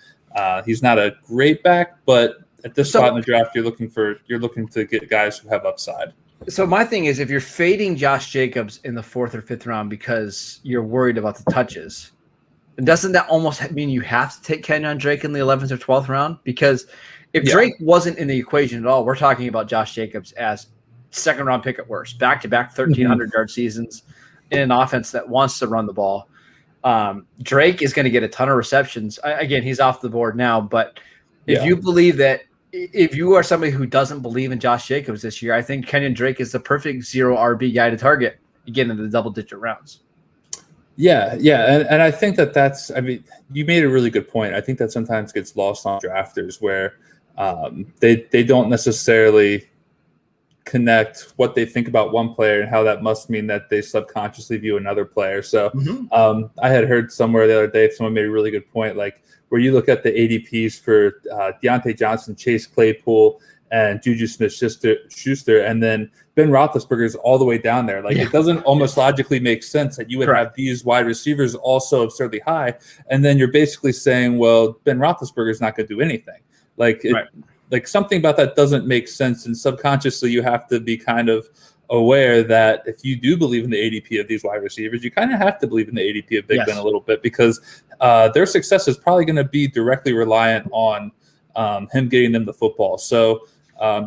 He's not a great back, but at this spot in the draft, you're looking to get guys who have upside. So my thing is, if you're fading Josh Jacobs in the 4th or 5th round because you're worried about the touches, doesn't that almost mean you have to take Kenyan Drake in the 11th or 12th round? Because if Drake wasn't in the equation at all, we're talking about Josh Jacobs as 2nd round pick at worst, back-to-back 1,300 yard seasons in an offense that wants to run the ball. Drake is going to get a ton of receptions. Again, he's off the board now, but if you believe that, if you are somebody who doesn't believe in Josh Jacobs this year, I think Kenyan Drake is the perfect 0 RB guy to target again in the double-digit rounds. Yeah, and I think that's. I mean, you made a really good point. I think that sometimes gets lost on drafters where they don't necessarily connect what they think about one player and how that must mean that they subconsciously view another player. So I had heard somewhere the other day someone made a really good point, like where you look at the ADPs for Deontay Johnson, Chase Claypool, and Juju Smith-Schuster, and then Ben Roethlisberger is all the way down there. Like it doesn't almost logically make sense that you would have these wide receivers also absurdly high, and then you're basically saying, well, Ben Roethlisberger is not going to do anything. Like like something about that doesn't make sense, and subconsciously you have to be kind of aware that if you do believe in the ADP of these wide receivers, you kind of have to believe in the ADP of Big Ben a little bit, because their success is probably going to be directly reliant on him getting them the football. So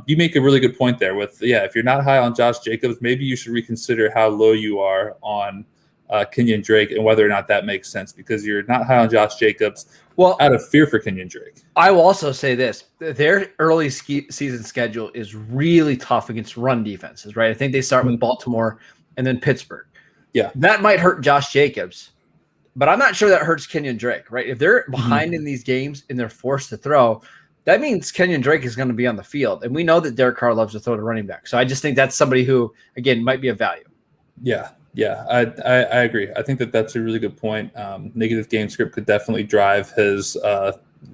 you make a really good point there with, if you're not high on Josh Jacobs, maybe you should reconsider how low you are on Kenyan Drake and whether or not that makes sense, because you're not high on Josh Jacobs out of fear for Kenyan Drake. I will also say this. Their early season schedule is really tough against run defenses, right? I think they start with Baltimore and then Pittsburgh. Yeah. That might hurt Josh Jacobs, but I'm not sure that hurts Kenyan Drake, right? If they're behind in these games and they're forced to throw, that means Kenyan Drake is going to be on the field. And we know that Derek Carr loves to throw to running back. So I just think that's somebody who, again, might be a value. Yeah, I agree. I think that's a really good point. Negative game script could definitely drive his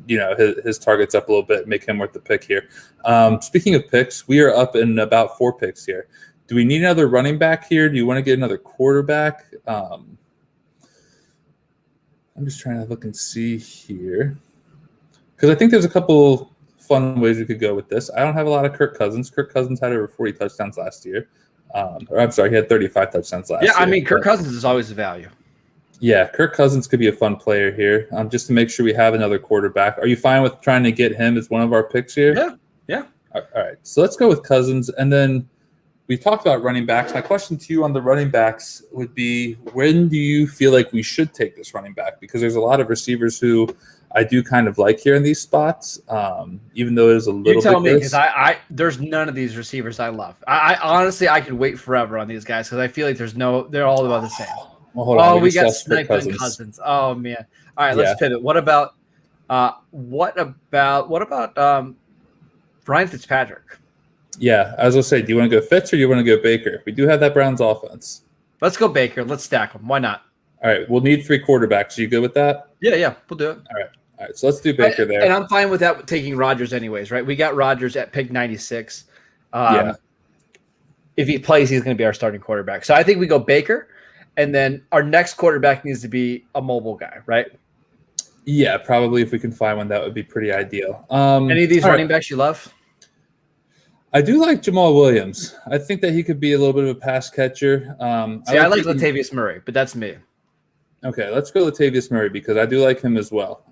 his targets up a little bit, make him worth the pick here. Speaking of picks, we are up in about 4 picks here. Do we need another running back here? Do you want to get another quarterback? I'm just trying to look and see here, because I think there's a couple fun ways we could go with this. I don't have a lot of Kirk Cousins. Kirk Cousins had over 40 touchdowns last year. I'm sorry, he had 35 touchdowns last year. Yeah, I mean, Kirk Cousins is always a value. Yeah, Kirk Cousins could be a fun player here, just to make sure we have another quarterback. Are you fine with trying to get him as one of our picks here? Yeah. All right, so let's go with Cousins. And then we talked about running backs. My question to you on the running backs would be, when do you feel like we should take this running back? Because there's a lot of receivers who I do kind of like here in these spots, even though it is a little bit. You tell me, because there's none of these receivers I love. I honestly, I could wait forever on these guys, because I feel like they're all about the same. Well, hold on. We got sniped on Cousins. Oh man. All right, let's pivot. What about Ryan Fitzpatrick? Yeah, I was gonna say, do you want to go Fitz or do you want to go Baker? We do have that Browns offense. Let's go Baker. Let's stack them. Why not? All right, we'll need 3 quarterbacks. Are you good with that? Yeah, we'll do it. All right. So let's do Baker there. And I'm fine with that, taking Rodgers anyways, right? We got Rodgers at pick 96. If he plays, he's going to be our starting quarterback. So I think we go Baker, and then our next quarterback needs to be a mobile guy, right? Yeah, probably if we can find one, that would be pretty ideal. Any of these running backs you love? I do like Jamal Williams. I think that he could be a little bit of a pass catcher. I like Latavius Murray, but that's me. Okay, let's go Latavius Murray, because I do like him as well.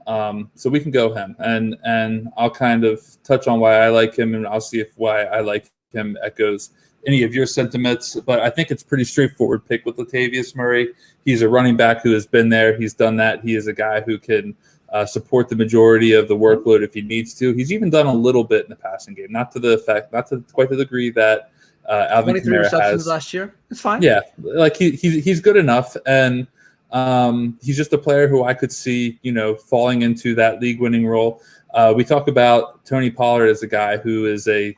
So we can go him, and I'll kind of touch on why I like him, and I'll see if why I like him echoes any of your sentiments. But I think it's pretty straightforward pick with Latavius Murray. He's a running back who has been there. He's done that. He is a guy who can support the majority of the workload if he needs to. He's even done a little bit in the passing game, not to quite the degree that Alvin Kamara has last year. It's fine. Yeah, like he's good enough, and he's just a player who I could see, falling into that league-winning role. We talk about Tony Pollard as a guy who is a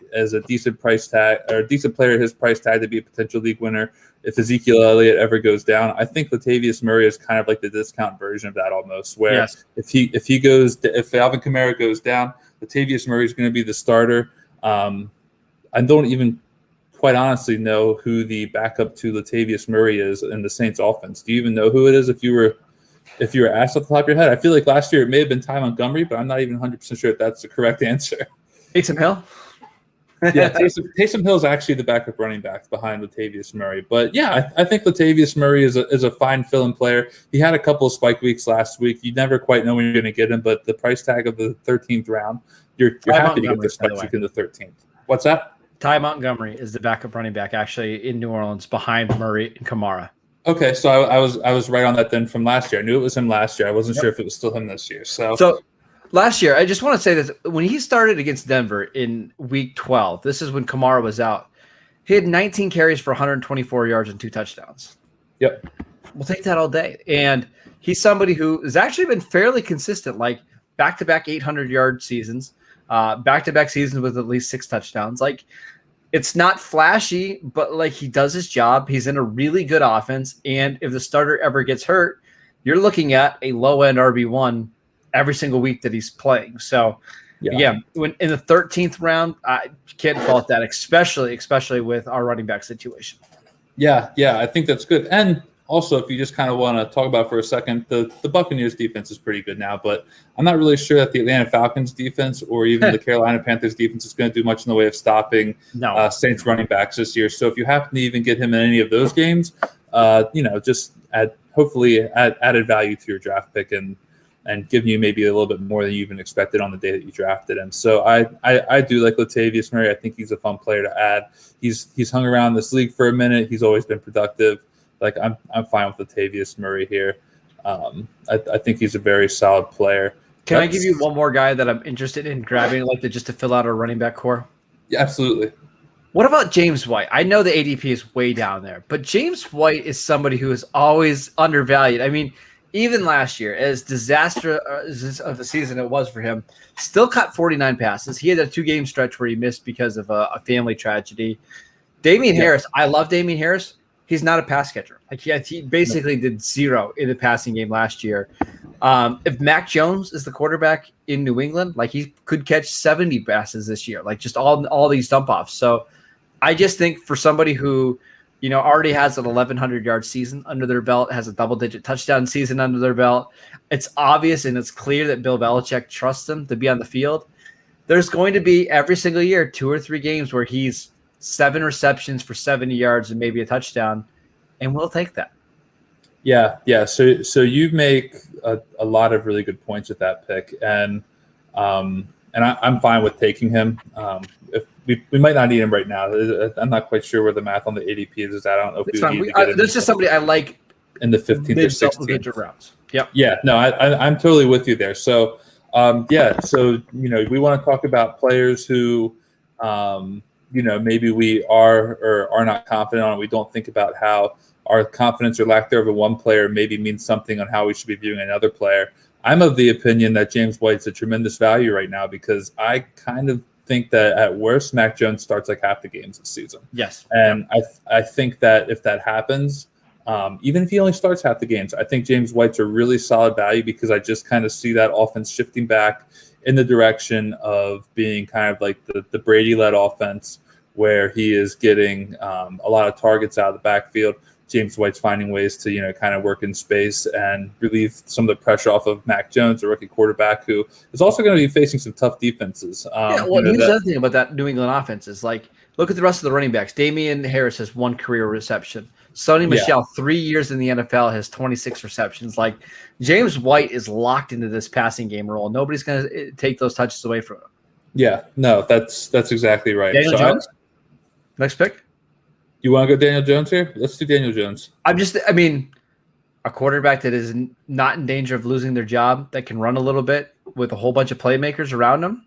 decent price tag, or a decent player at his price tag to be a potential league winner if Ezekiel Elliott ever goes down. I think Latavius Murray is kind of like the discount version of that almost, where if Alvin Kamara goes down, Latavius Murray is going to be the starter. I don't even quite honestly know who the backup to Latavius Murray is in the Saints offense. Do you even know who it is if you were asked off the top of your head? I feel like last year it may have been Ty Montgomery, but I'm not even 100% sure if that's the correct answer. Taysom Hill? Yeah, Taysom Hill is actually the backup running back behind Latavius Murray. But yeah, I think Latavius Murray is a fine fill-in player. He had a couple of spike weeks last week. You never quite know when you're going to get him, but the price tag of the 13th round, you're happy to get the spike week in the 13th. What's that? Ty Montgomery is the backup running back actually in New Orleans behind Murray and Kamara. Okay, so I was right on that then from last year. I knew it was him last year. I wasn't sure if it was still him this year. So last year, I just want to say this. When he started against Denver in week 12, this is when Kamara was out. He had 19 carries for 124 yards and 2 touchdowns. Yep. We'll take that all day. And he's somebody who has actually been fairly consistent, like back-to-back 800-yard seasons, back-to-back seasons with at least 6 touchdowns. Like, it's not flashy, but like he does his job. He's in a really good offense. And if the starter ever gets hurt, you're looking at a low-end RB1 every single week that he's playing. So, again, when in the 13th round, I can't fault that, especially with our running back situation. Yeah, I think that's good. And Also, if you just kind of want to talk about for a second, the Buccaneers defense is pretty good now, but I'm not really sure that the Atlanta Falcons defense or even the Carolina Panthers defense is going to do much in the way of stopping Saints running backs this year. So if you happen to even get him in any of those games, just hopefully added value to your draft pick and giving you maybe a little bit more than you even expected on the day that you drafted him. So I do like Latavius Murray. I think he's a fun player to add. He's hung around this league for a minute. He's always been productive. Like I'm fine with Latavius Murray here. I think he's a very solid player. Can I give you one more guy that I'm interested in grabbing, just to fill out our running back core? Yeah, absolutely. What about James White? I know the ADP is way down there, but James White is somebody who is always undervalued. I mean, even last year, as disastrous of a season it was for him, still caught 49 passes. He had a 2-game stretch where he missed because of a family tragedy. Damien Harris, I love Damien Harris. He's not a pass catcher. He basically did 0 in the passing game last year. If Mac Jones is the quarterback in New England, he could catch 70 passes this year, just all these dump offs. So I just think for somebody who, already has an 1,100-yard season under their belt, has a double-digit touchdown season under their belt, it's obvious and it's clear that Bill Belichick trusts him to be on the field. There's going to be every single year 2 or 3 games where he's 7 receptions for 70 yards and maybe a touchdown, and we'll take that. Yeah. So you make a lot of really good points with that pick, and I'm fine with taking him. If we might not need him right now. I'm not quite sure where the math on the ADP is at. I don't know if it's fine. This is somebody I like in the 15th or 16th rounds. Yep. Yeah. No, I'm totally with you there. So So we want to talk about players who maybe we are or are not confident on. We don't think about how our confidence or lack thereof in one player maybe means something on how we should be viewing another player. I'm of the opinion that James White's a tremendous value right now because I kind of think that at worst, Mac Jones starts half the games this season. Yes. And I think that if that happens, even if he only starts half the games, I think James White's a really solid value because I just kind of see that offense shifting back in the direction of being kind of like the Brady-led offense where he is getting a lot of targets out of the backfield. James White's finding ways to, kind of work in space and relieve some of the pressure off of Mac Jones, a rookie quarterback who is also going to be facing some tough defenses. Here's the other thing about that New England offense is look at the rest of the running backs. Damien Harris has 1 career reception. Sonny Michel, 3 years in the NFL, has 26 receptions. James White is locked into this passing game role. Nobody's going to take those touches away from him. Yeah, no, that's exactly right. Daniel Jones? Next pick? You want to go Daniel Jones here? Let's do Daniel Jones. A quarterback that is not in danger of losing their job, that can run a little bit with a whole bunch of playmakers around him.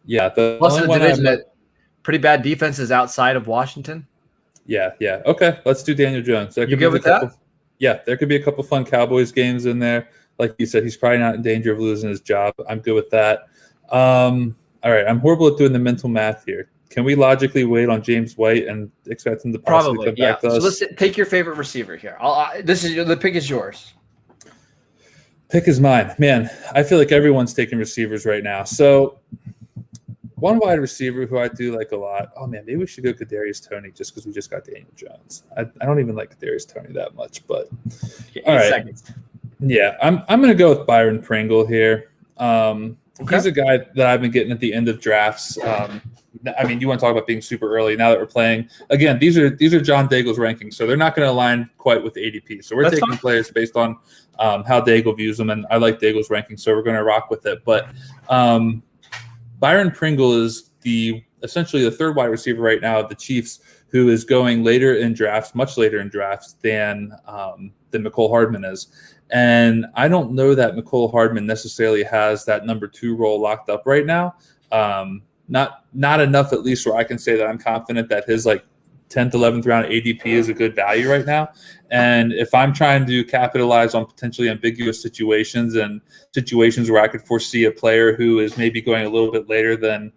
Yeah. Plus the division that pretty bad defenses outside of Washington. Yeah. Okay, let's do Daniel Jones. You good with that? Yeah, there could be a couple fun Cowboys games in there. Like you said, he's probably not in danger of losing his job. I'm good with that. All right, I'm horrible at doing the mental math here. Can we logically wait on James White and expect him to possibly come back to us? So let's take your favorite receiver here. The pick is yours. Pick is mine. Man, I feel like everyone's taking receivers right now. So one wide receiver who I do like a lot. Oh man, maybe we should go Kadarius Toney just because we just got Daniel Jones. I don't even like Kadarius Toney that much, but all right. Seconds. Yeah, I'm going to go with Byron Pringle here. He's a guy that I've been getting at the end of drafts. You want to talk about being super early. Now that we're playing again, these are John Daigle's rankings, so they're not going to align quite with ADP. So we're taking players based on how Daigle views them, and I like Daigle's rankings, so we're going to rock with it. But Byron Pringle is essentially the third wide receiver right now of the Chiefs, who is going later in drafts, much later in drafts than McCole Hardman is. And I don't know that McCole Hardman necessarily has that number 2 role locked up right now. Not enough, at least, where I can say that I'm confident that his 10th, 11th round ADP is a good value right now. And if I'm trying to capitalize on potentially ambiguous situations and situations where I could foresee a player who is maybe going a little bit later than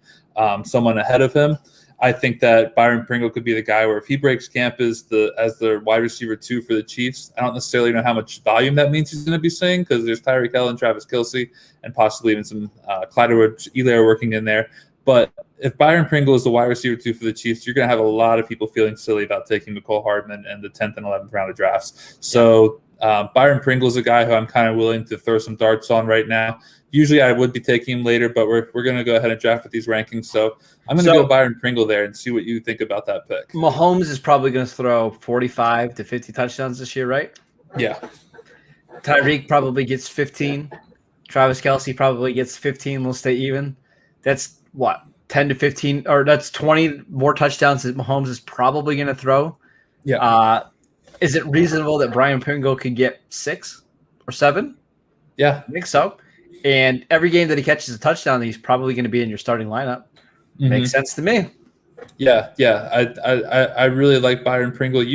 someone ahead of him, I think that Byron Pringle could be the guy where if he breaks camp as the wide receiver 2 for the Chiefs, I don't necessarily know how much volume that means he's going to be seeing because there's Tyreek Hill and Travis Kelce and possibly even some Clyde Edwards-Helaire working in there. But if Byron Pringle is the wide receiver 2 for the Chiefs, you're going to have a lot of people feeling silly about taking McCole Hardman in the 10th and 11th round of drafts. So Byron Pringle is a guy who I'm kind of willing to throw some darts on right now. Usually I would be taking him later, but we're going to go ahead and draft with these rankings. So I'm going to go Byron Pringle there and see what you think about that pick. Mahomes is probably going to throw 45 to 50 touchdowns this year, right? Yeah. Tyreek probably gets 15. Travis Kelce probably gets 15. We'll stay even. That's what, 10 to 15, or that's 20 more touchdowns that Mahomes is probably going to throw. Yeah. Is it reasonable that Byron Pringle could get 6 or 7? Yeah. I think so. And every game that he catches a touchdown, he's probably going to be in your starting lineup. Mm-hmm. Makes sense to me. Yeah. I really like Byron Pringle.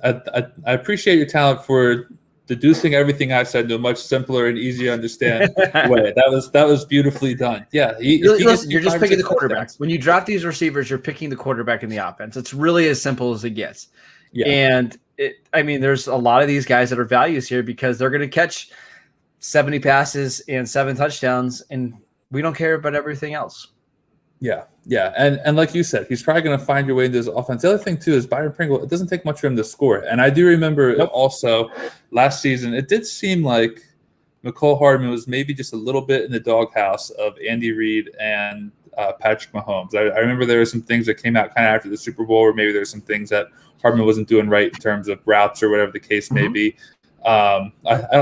I appreciate your talent for deducing everything I said to a much simpler and easier to understand way. That was beautifully done. Yeah. Listen, you're just picking the quarterback. When you draft these receivers, you're picking the quarterback in the offense. It's really as simple as it gets. Yeah. And there's a lot of these guys that are values here because they're going to catch 70 passes and 7 touchdowns, and we don't care about everything else. Yeah. And like you said, he's probably going to find your way into his offense. The other thing, too, is Byron Pringle, it doesn't take much for him to score. And I do remember also last season, it did seem like McCole Hardman was maybe just a little bit in the doghouse of Andy Reid and Patrick Mahomes. I remember there were some things that came out kind of after the Super Bowl, or maybe there were some things that Hardman wasn't doing right in terms of routes or whatever the case may be. I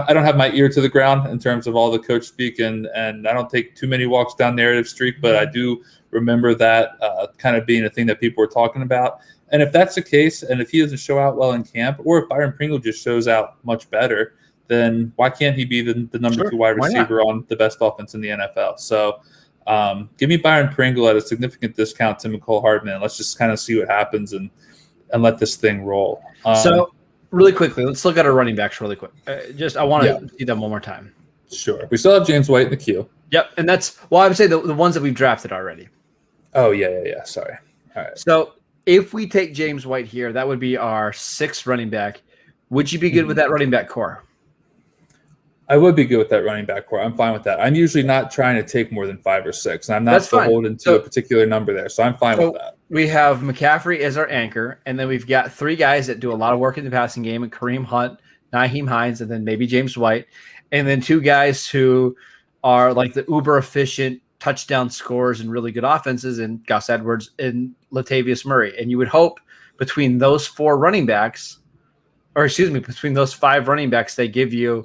don't have my ear to the ground in terms of all the coach speak, and I don't take too many walks down narrative street, but I do remember that kind of being a thing that people were talking about. And if that's the case, and if he doesn't show out well in camp, or if Byron Pringle just shows out much better, then why can't he be the number 2 wide receiver on the best offense in the NFL? So give me Byron Pringle at a significant discount to McCole Hardman. Let's just kind of see what happens and let this thing roll. So really quickly, let's look at our running backs really quick. I want to see them one more time. Sure. We still have James White in the queue. Yep, and that's I would say the ones that we've drafted already. Oh, yeah. Sorry. All right. So if we take James White here, that would be our 6th running back. Would you be good with that running back core? I would be good with that running back core. I'm fine with that. I'm usually not trying to take more than 5 or 6. And I'm not beholden to a particular number there. So I'm fine with that. We have McCaffrey as our anchor. And then we've got 3 guys that do a lot of work in the passing game, and Kareem Hunt, Nyheim Hines, and then maybe James White. And then 2 guys who are like the uber efficient touchdown scorers and really good offenses, and Gus Edwards and Latavius Murray. And you would hope between those 4 running backs, between those 5 running backs, they give you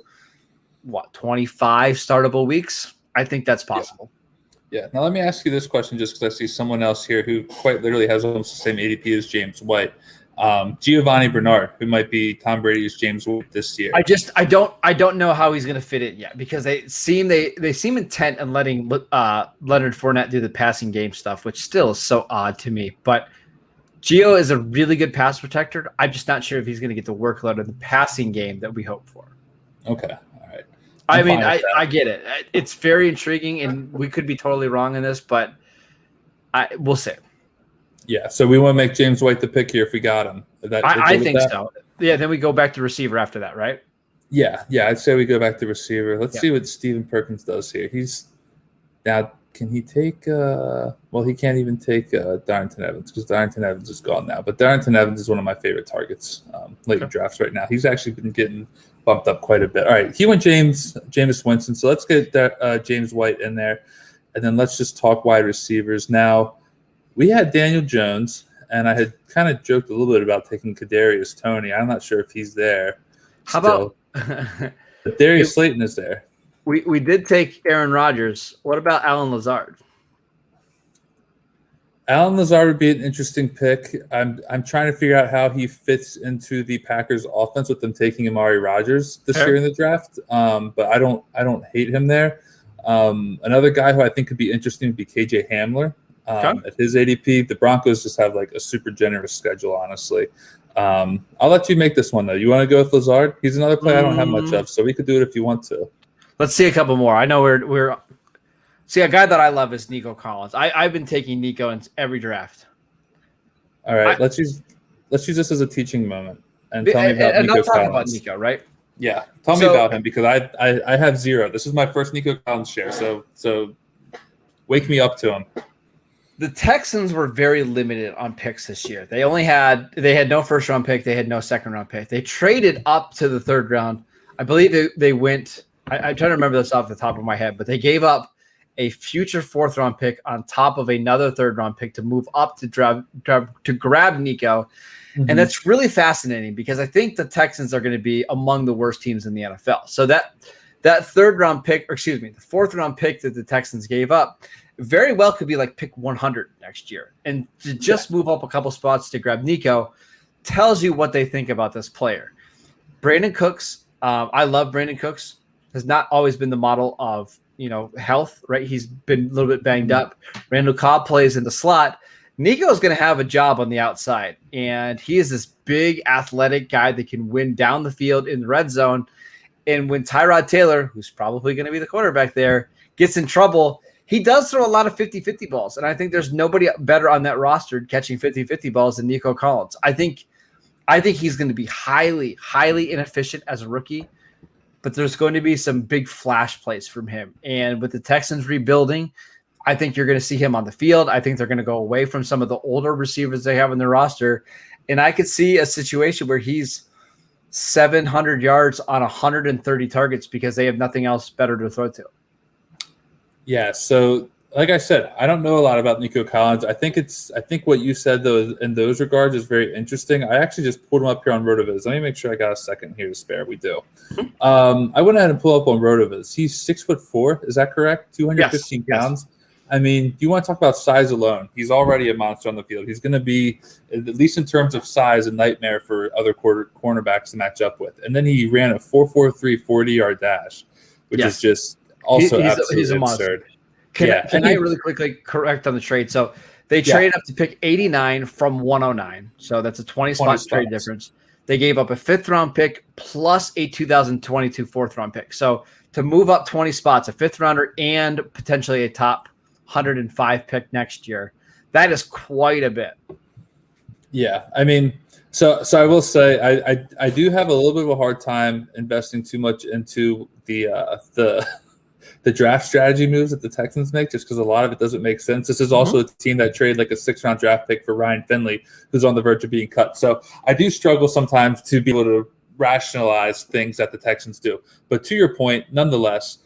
25 startable weeks. I think that's possible. Yeah. Now let me ask you this question, just because I see someone else here who quite literally has almost the same ADP as James White. Giovanni Bernard, who might be Tom Brady's James White this year. I don't know how he's going to fit in yet, because they seem intent on letting Leonard Fournette do the passing game stuff, which still is so odd to me. But Gio is a really good pass protector. I'm just not sure if he's going to get the workload of the passing game that we hope for. Okay. All right. I get it. It's very intriguing, and we could be totally wrong in this, but we'll see. Yeah, so we want to make James White the pick here if we got him. I think so. Yeah, then we go back to receiver after that, right? Yeah, I'd say we go back to receiver. Let's see what Stephen Perkins does here. Can he take he can't even take Darrington Evans, because Darrington Evans is gone now. But Darrington Evans is one of my favorite targets late in drafts right now. He's actually been getting bumped up quite a bit. All right, he went Jameis Winston. So let's get James White in there, and then let's just talk wide receivers now. We had Daniel Jones, and I had kind of joked a little bit about taking Kadarius Toney. I'm not sure if he's there. How about but Darius Slayton is there. We did take Aaron Rodgers. What about Alan Lazard? Alan Lazard would be an interesting pick. I'm trying to figure out how he fits into the Packers offense with them taking Amari Rodgers this year in the draft. But I don't hate him there. Another guy who I think could be interesting would be KJ Hamler. At his ADP, the Broncos just have like a super generous schedule, honestly. I'll let you make this one, though. You want to go with Lazard? He's another player I don't have much of, so we could do it if you want to. Let's see a couple more. I know we're see, a guy that I love is Nico Collins. I've been taking Nico in every draft. All right, let's use this as a teaching moment and tell me about Nico Collins. About Nico, right? Yeah, tell me about him, because I have 0. This is my first Nico Collins share, so wake me up to him. The Texans were very limited on picks this year. They had no first round pick. They had no second round pick. They traded up to the third round. I believe they went. I'm trying to remember this off the top of my head, but they gave up a future fourth round pick on top of another third round pick to move up to grab Nico. Mm-hmm. And that's really fascinating because I think the Texans are going to be among the worst teams in the NFL. So that third round pick, the fourth round pick that the Texans gave up very well could be like pick 100 next year. And to just move up a couple spots to grab Nico tells you what they think about this player. Brandon Cooks, I love Brandon Cooks, has not always been the model of, health, right? He's been a little bit banged up. Randall Cobb plays in the slot. Nico is going to have a job on the outside, and he is this big athletic guy that can win down the field in the red zone. And when Tyrod Taylor, who's probably going to be the quarterback there, gets in trouble, he does throw a lot of 50-50 balls. And I think there's nobody better on that roster catching 50-50 balls than Nico Collins. I think he's going to be highly, highly inefficient as a rookie, but there's going to be some big flash plays from him. And with the Texans rebuilding, I think you're going to see him on the field. I think they're going to go away from some of the older receivers they have in their roster. And I could see a situation where he's 700 yards on 130 targets because they have nothing else better to throw to. Yeah. So like I said, I don't know a lot about Nico Collins. I think what you said though in those regards is very interesting. I actually just pulled him up here on RotoViz. Let me make sure I got a second here to spare. We do. I went ahead and pulled up on RotoViz. He's 6'4". Is that correct? 215 pounds. Yes. I mean, do you want to talk about size alone? He's already a monster on the field. He's going to be, at least in terms of size, a nightmare for other cornerbacks to match up with. And then he ran a 4.43 40-yard dash, which is just also absolutely absurd. Can I really quickly correct on the trade? So they traded up to pick 89 from 109. So that's a 20-spot trade difference. They gave up a fifth-round pick plus a 2022 fourth-round pick. So to move up 20 spots, a fifth-rounder and potentially a top 105 pick next year, that is quite a bit. Yeah, I mean, so I will say I do have a little bit of a hard time investing too much into the draft strategy moves that the Texans make, just because a lot of it doesn't make sense. This is also a team that traded like a 6th-round draft pick for Ryan Finley, who's on the verge of being cut. So I do struggle sometimes to be able to rationalize things that the Texans do. But to your point, nonetheless,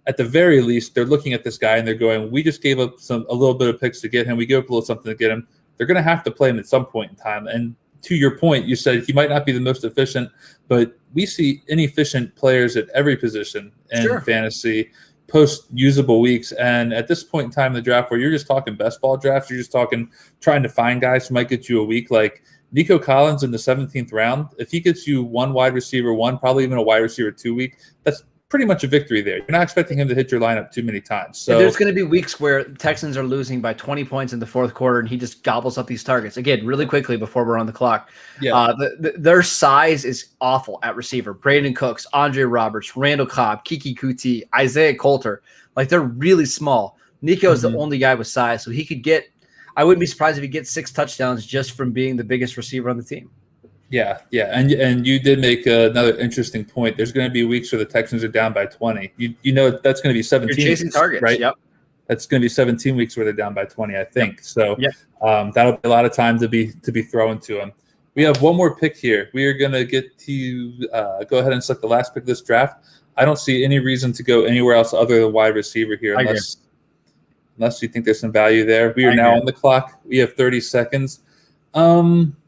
at the very least, they're looking at this guy and they're going, we just gave up a little bit of picks to get him. We gave up a little something to get him. They're going to have to play him at some point in time. And to your point, you said he might not be the most efficient, but we see inefficient players at every position in fantasy post-usable weeks. And at this point in time in the draft where you're just talking best ball drafts, you're just talking trying to find guys who might get you a week, like Nico Collins in the 17th round, if he gets you one wide receiver, probably even a wide receiver 2 week, that's pretty much a victory there. You're not expecting him to hit your lineup too many times. So there's going to be weeks where Texans are losing by 20 points in the fourth quarter, and he just gobbles up these targets. Again, really quickly before we're on the clock. Yeah. Their size is awful at receiver. Brandon Cooks, Andre Roberts, Randall Cobb, Kiki Kuti, Isaiah Coulter. Like, they're really small. Nico is the only guy with size, so he could get – I wouldn't be surprised if he gets 6 touchdowns just from being the biggest receiver on the team. Yeah, and you did make another interesting point. There's going to be weeks where the Texans are down by 20. You know that's going to be 17. You're chasing targets, right? Yep. That's going to be 17 weeks where they're down by 20, I think. So that'll be a lot of time to be thrown to them. We have one more pick here. We are going to get to go ahead and select the last pick of this draft. I don't see any reason to go anywhere else other than wide receiver here, unless you think there's some value there. We are now on the clock. We have 30 seconds.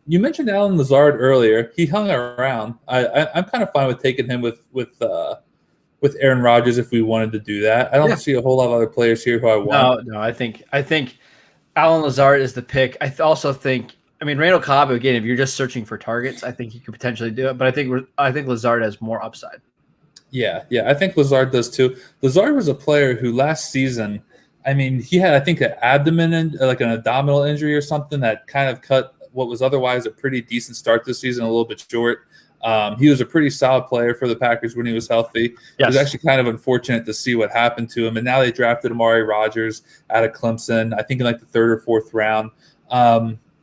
You mentioned Allen Lazard earlier. He hung around. I'm kind of fine with taking him with Aaron Rodgers if we wanted to do that. I don't see a whole lot of other players here who I want. No. I think Allen Lazard is the pick. I also think. I mean, Randall Cobb again. If you're just searching for targets, I think you could potentially do it. But I think Lazard has more upside. Yeah. I think Lazard does too. Lazard was a player who last season. I mean, he had, I think, an abdominal injury or something that kind of cut what was otherwise a pretty decent start this season a little bit short. He was a pretty solid player for the Packers when he was healthy. It was actually kind of unfortunate to see what happened to him. And now they drafted Amari Rodgers out of Clemson, I think in like the 3rd or 4th round.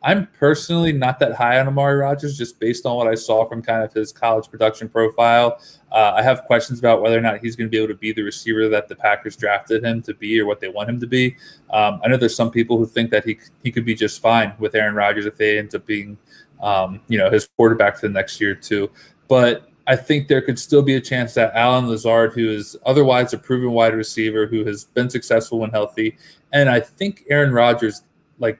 I'm personally not that high on Amari Rodgers, just based on what I saw from kind of his college production profile. I have questions about whether or not he's going to be able to be the receiver that the Packers drafted him to be or what they want him to be. I know there's some people who think that he could be just fine with Aaron Rodgers if they end up being, his quarterback for the next year or two. But I think there could still be a chance that Allen Lazard, who is otherwise a proven wide receiver, who has been successful when healthy, and I think Aaron Rodgers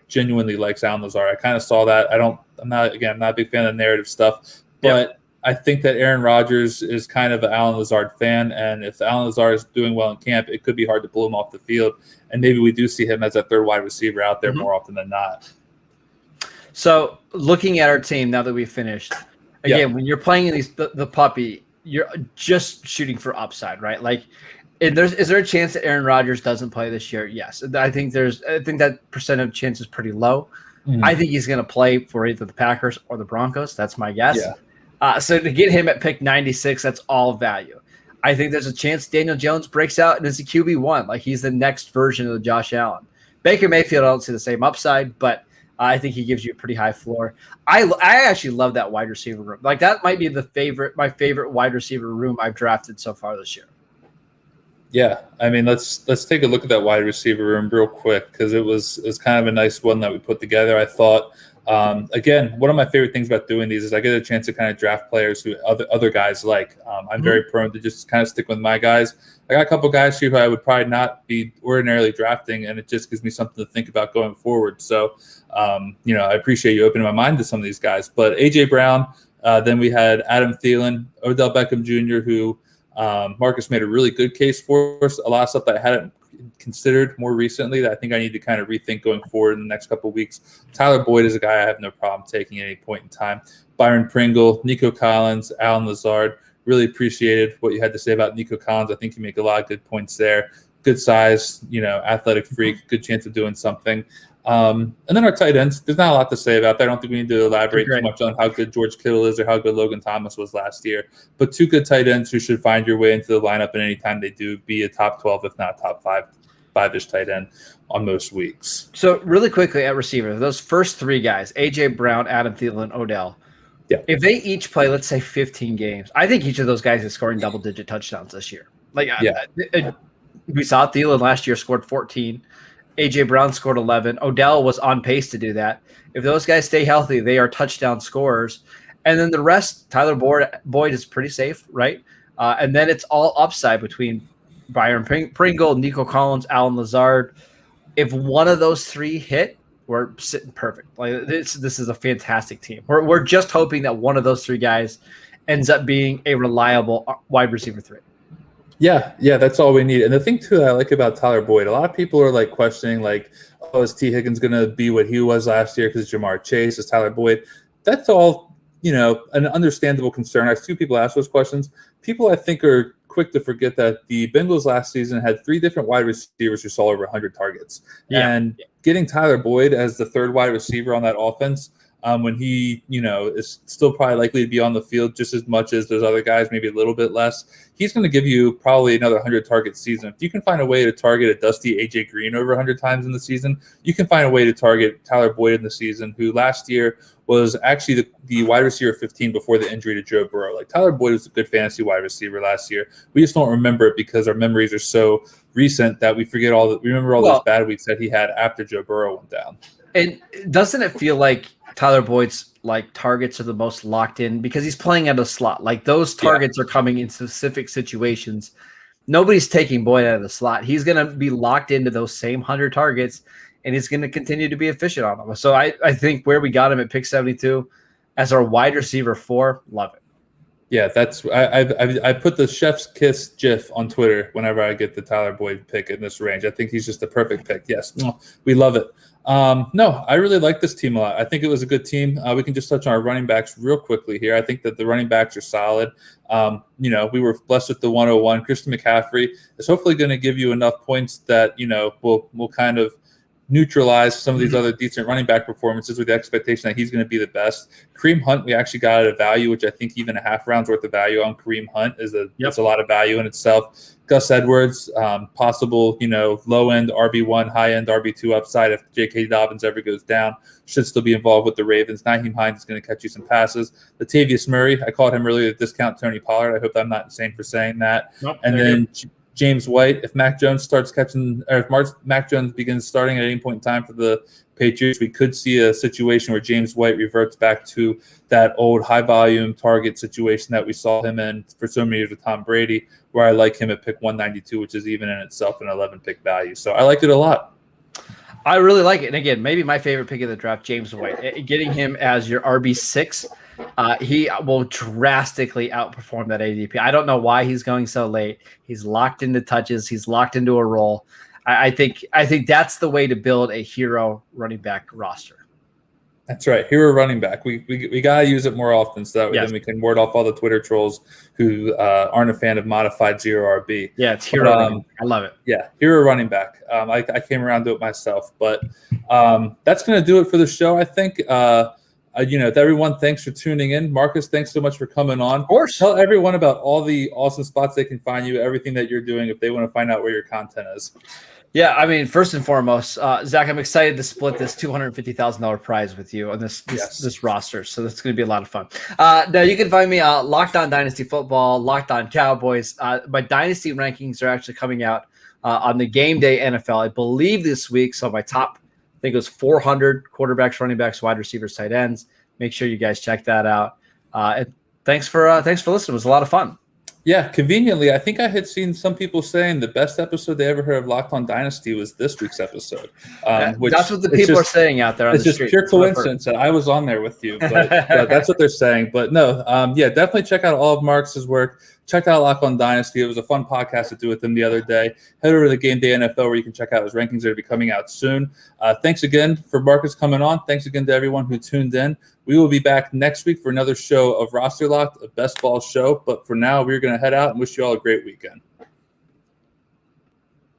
genuinely likes Allen Lazard. I kind of saw that. I'm not a big fan of the narrative stuff, but I think that Aaron Rodgers is kind of an Allen Lazard fan, and if Allen Lazard is doing well in camp, it could be hard to blow him off the field, and maybe we do see him as a third wide receiver out there more often than not. So looking at our team now that we've finished, again, when you're playing in the puppy, you're just shooting for upside, right? Is there a chance that Aaron Rodgers doesn't play this year? Yes. I think that percent of chance is pretty low. Mm-hmm. I think he's going to play for either the Packers or the Broncos. That's my guess. Yeah. So to get him at pick 96, that's all value. I think there's a chance Daniel Jones breaks out and is a QB1. He's the next version of Josh Allen. Baker Mayfield, I don't see the same upside, but I think he gives you a pretty high floor. I actually love that wide receiver room. That might be my favorite wide receiver room I've drafted so far this year. Yeah, I mean, let's take a look at that wide receiver room real quick because it was kind of a nice one that we put together. I thought, again, one of my favorite things about doing these is I get a chance to kind of draft players who other guys like. I'm very prone to just kind of stick with my guys. I got a couple guys here who I would probably not be ordinarily drafting, and it just gives me something to think about going forward. So, I appreciate you opening my mind to some of these guys. But A.J. Brown, then we had Adam Thielen, Odell Beckham Jr., who Marcus made a really good case for us. A lot of stuff that I hadn't considered more recently that I think I need to kind of rethink going forward in the next couple of weeks. Tyler Boyd is a guy I have no problem taking at any point in time. Byron Pringle, Nico Collins, Allen Lazard. Really appreciated what you had to say about Nico Collins. I think you make a lot of good points there. Good size, athletic freak, good chance of doing something. And then our tight ends, there's not a lot to say about that. I don't think we need to elaborate too much on how good George Kittle is or how good Logan Thomas was last year. But two good tight ends who should find your way into the lineup, and anytime they do, be a top 12, if not top 5-ish tight end on most weeks. So really quickly at receiver, those first three guys, A.J. Brown, Adam Thielen, Odell, if they each play, let's say 15 games, I think each of those guys is scoring double-digit touchdowns this year. We saw Thielen last year scored 14. A.J. Brown scored 11. Odell was on pace to do that. If those guys stay healthy, they are touchdown scorers. And then the rest, Tyler Boyd is pretty safe, right? And then it's all upside between Byron Pringle, Nico Collins, Allen Lazard. If one of those three hit, we're sitting perfect. This is a fantastic team. We're just hoping that one of those three guys ends up being a reliable wide receiver 3. Yeah, that's all we need. And the thing, too, that I like about Tyler Boyd, a lot of people are questioning, is T. Higgins going to be what he was last year because Jamar Chase is Tyler Boyd? That's all, an understandable concern. I've seen people ask those questions. People, I think, are quick to forget that the Bengals last season had 3 different wide receivers who saw over 100 targets. And getting Tyler Boyd as the third wide receiver on that offense, when he, is still probably likely to be on the field just as much as those other guys, maybe a little bit less, he's going to give you probably another 100-target season. If you can find a way to target a dusty A.J. Green over 100 times in the season, you can find a way to target Tyler Boyd in the season, who last year was actually the wide receiver 15 before the injury to Joe Burrow. Tyler Boyd was a good fantasy wide receiver last year. We just don't remember it because our memories are so recent that we forget remember all those bad weeks that he had after Joe Burrow went down. And doesn't it feel like Tyler Boyd's targets are the most locked in because he's playing at a slot? Those targets are coming in specific situations. Nobody's taking Boyd out of the slot. He's going to be locked into those same 100 targets, and he's going to continue to be efficient on them. So I think where we got him at pick 72 as our wide receiver 4, love it. Yeah, that's I put the chef's kiss GIF on Twitter whenever I get the Tyler Boyd pick in this range. I think he's just the perfect pick. Yes, we love it. No, I really like this team a lot. I think it was a good team. We can just touch on our running backs real quickly here. I think that the running backs are solid. We were blessed with the 101. Christian McCaffrey is hopefully going to give you enough points that will kind of neutralize some of these other decent running back performances with the expectation that he's going to be the best. Kareem Hunt, we actually got at a value, which I think even a half round's worth of value on Kareem Hunt is a lot of value in itself. Gus Edwards, possible, low-end RB1, high-end RB2 upside if J.K. Dobbins ever goes down, should still be involved with the Ravens. Nyheim Hines is going to catch you some passes. Latavius Murray, I called him earlier the discount Tony Pollard. I hope I'm not insane for saying that. Nope, and then James White, if Mac Jones Mac Jones begins starting at any point in time for the Patriots, we could see a situation where James White reverts back to that old high volume target situation that we saw him in for so many years with Tom Brady, where I like him at pick 192, which is even in itself an 11 pick value. So I like it a lot. I really like it. And again, maybe my favorite pick of the draft, James White. Getting him as your RB6, he will drastically outperform that ADP. I don't know why he's going so late. He's locked into touches. He's locked into a role. I think that's the way to build a hero running back roster. That's right. Hero running back. We got to use it more often so that way then we can ward off all the Twitter trolls who aren't a fan of modified 0RB. Yeah, it's hero running back. I love it. Yeah, hero running back. I came around to it myself. But that's going to do it for the show, I think. To everyone, thanks for tuning in. Marcus, thanks so much for coming on. Of course. Tell everyone about all the awesome spots they can find you, everything that you're doing if they want to find out where your content is. Yeah, I mean, first and foremost, Zach, I'm excited to split this $250,000 prize with you on this roster. So that's going to be a lot of fun. Now you can find me Locked On Dynasty Football, Locked On Cowboys. My Dynasty rankings are actually coming out on the Game Day NFL, I believe this week. So my top, I think it was 400 quarterbacks, running backs, wide receivers, tight ends. Make sure you guys check that out. And thanks for listening. It was a lot of fun. Yeah, conveniently, I think I had seen some people saying the best episode they ever heard of Locked On Dynasty was this week's episode. Which that's what the people are saying out there on the street. It's just pure coincidence that I was on there with you, but that's what they're saying. But no, definitely check out all of Marcus's work. Check out Locked On Dynasty. It was a fun podcast to do with him the other day. Head over to the Game Day NFL where you can check out his rankings that are coming out soon. Thanks again for Marcus coming on. Thanks again to everyone who tuned in. We will be back next week for another show of Roster Locked, a best ball show. But for now, we're going to head out and wish you all a great weekend.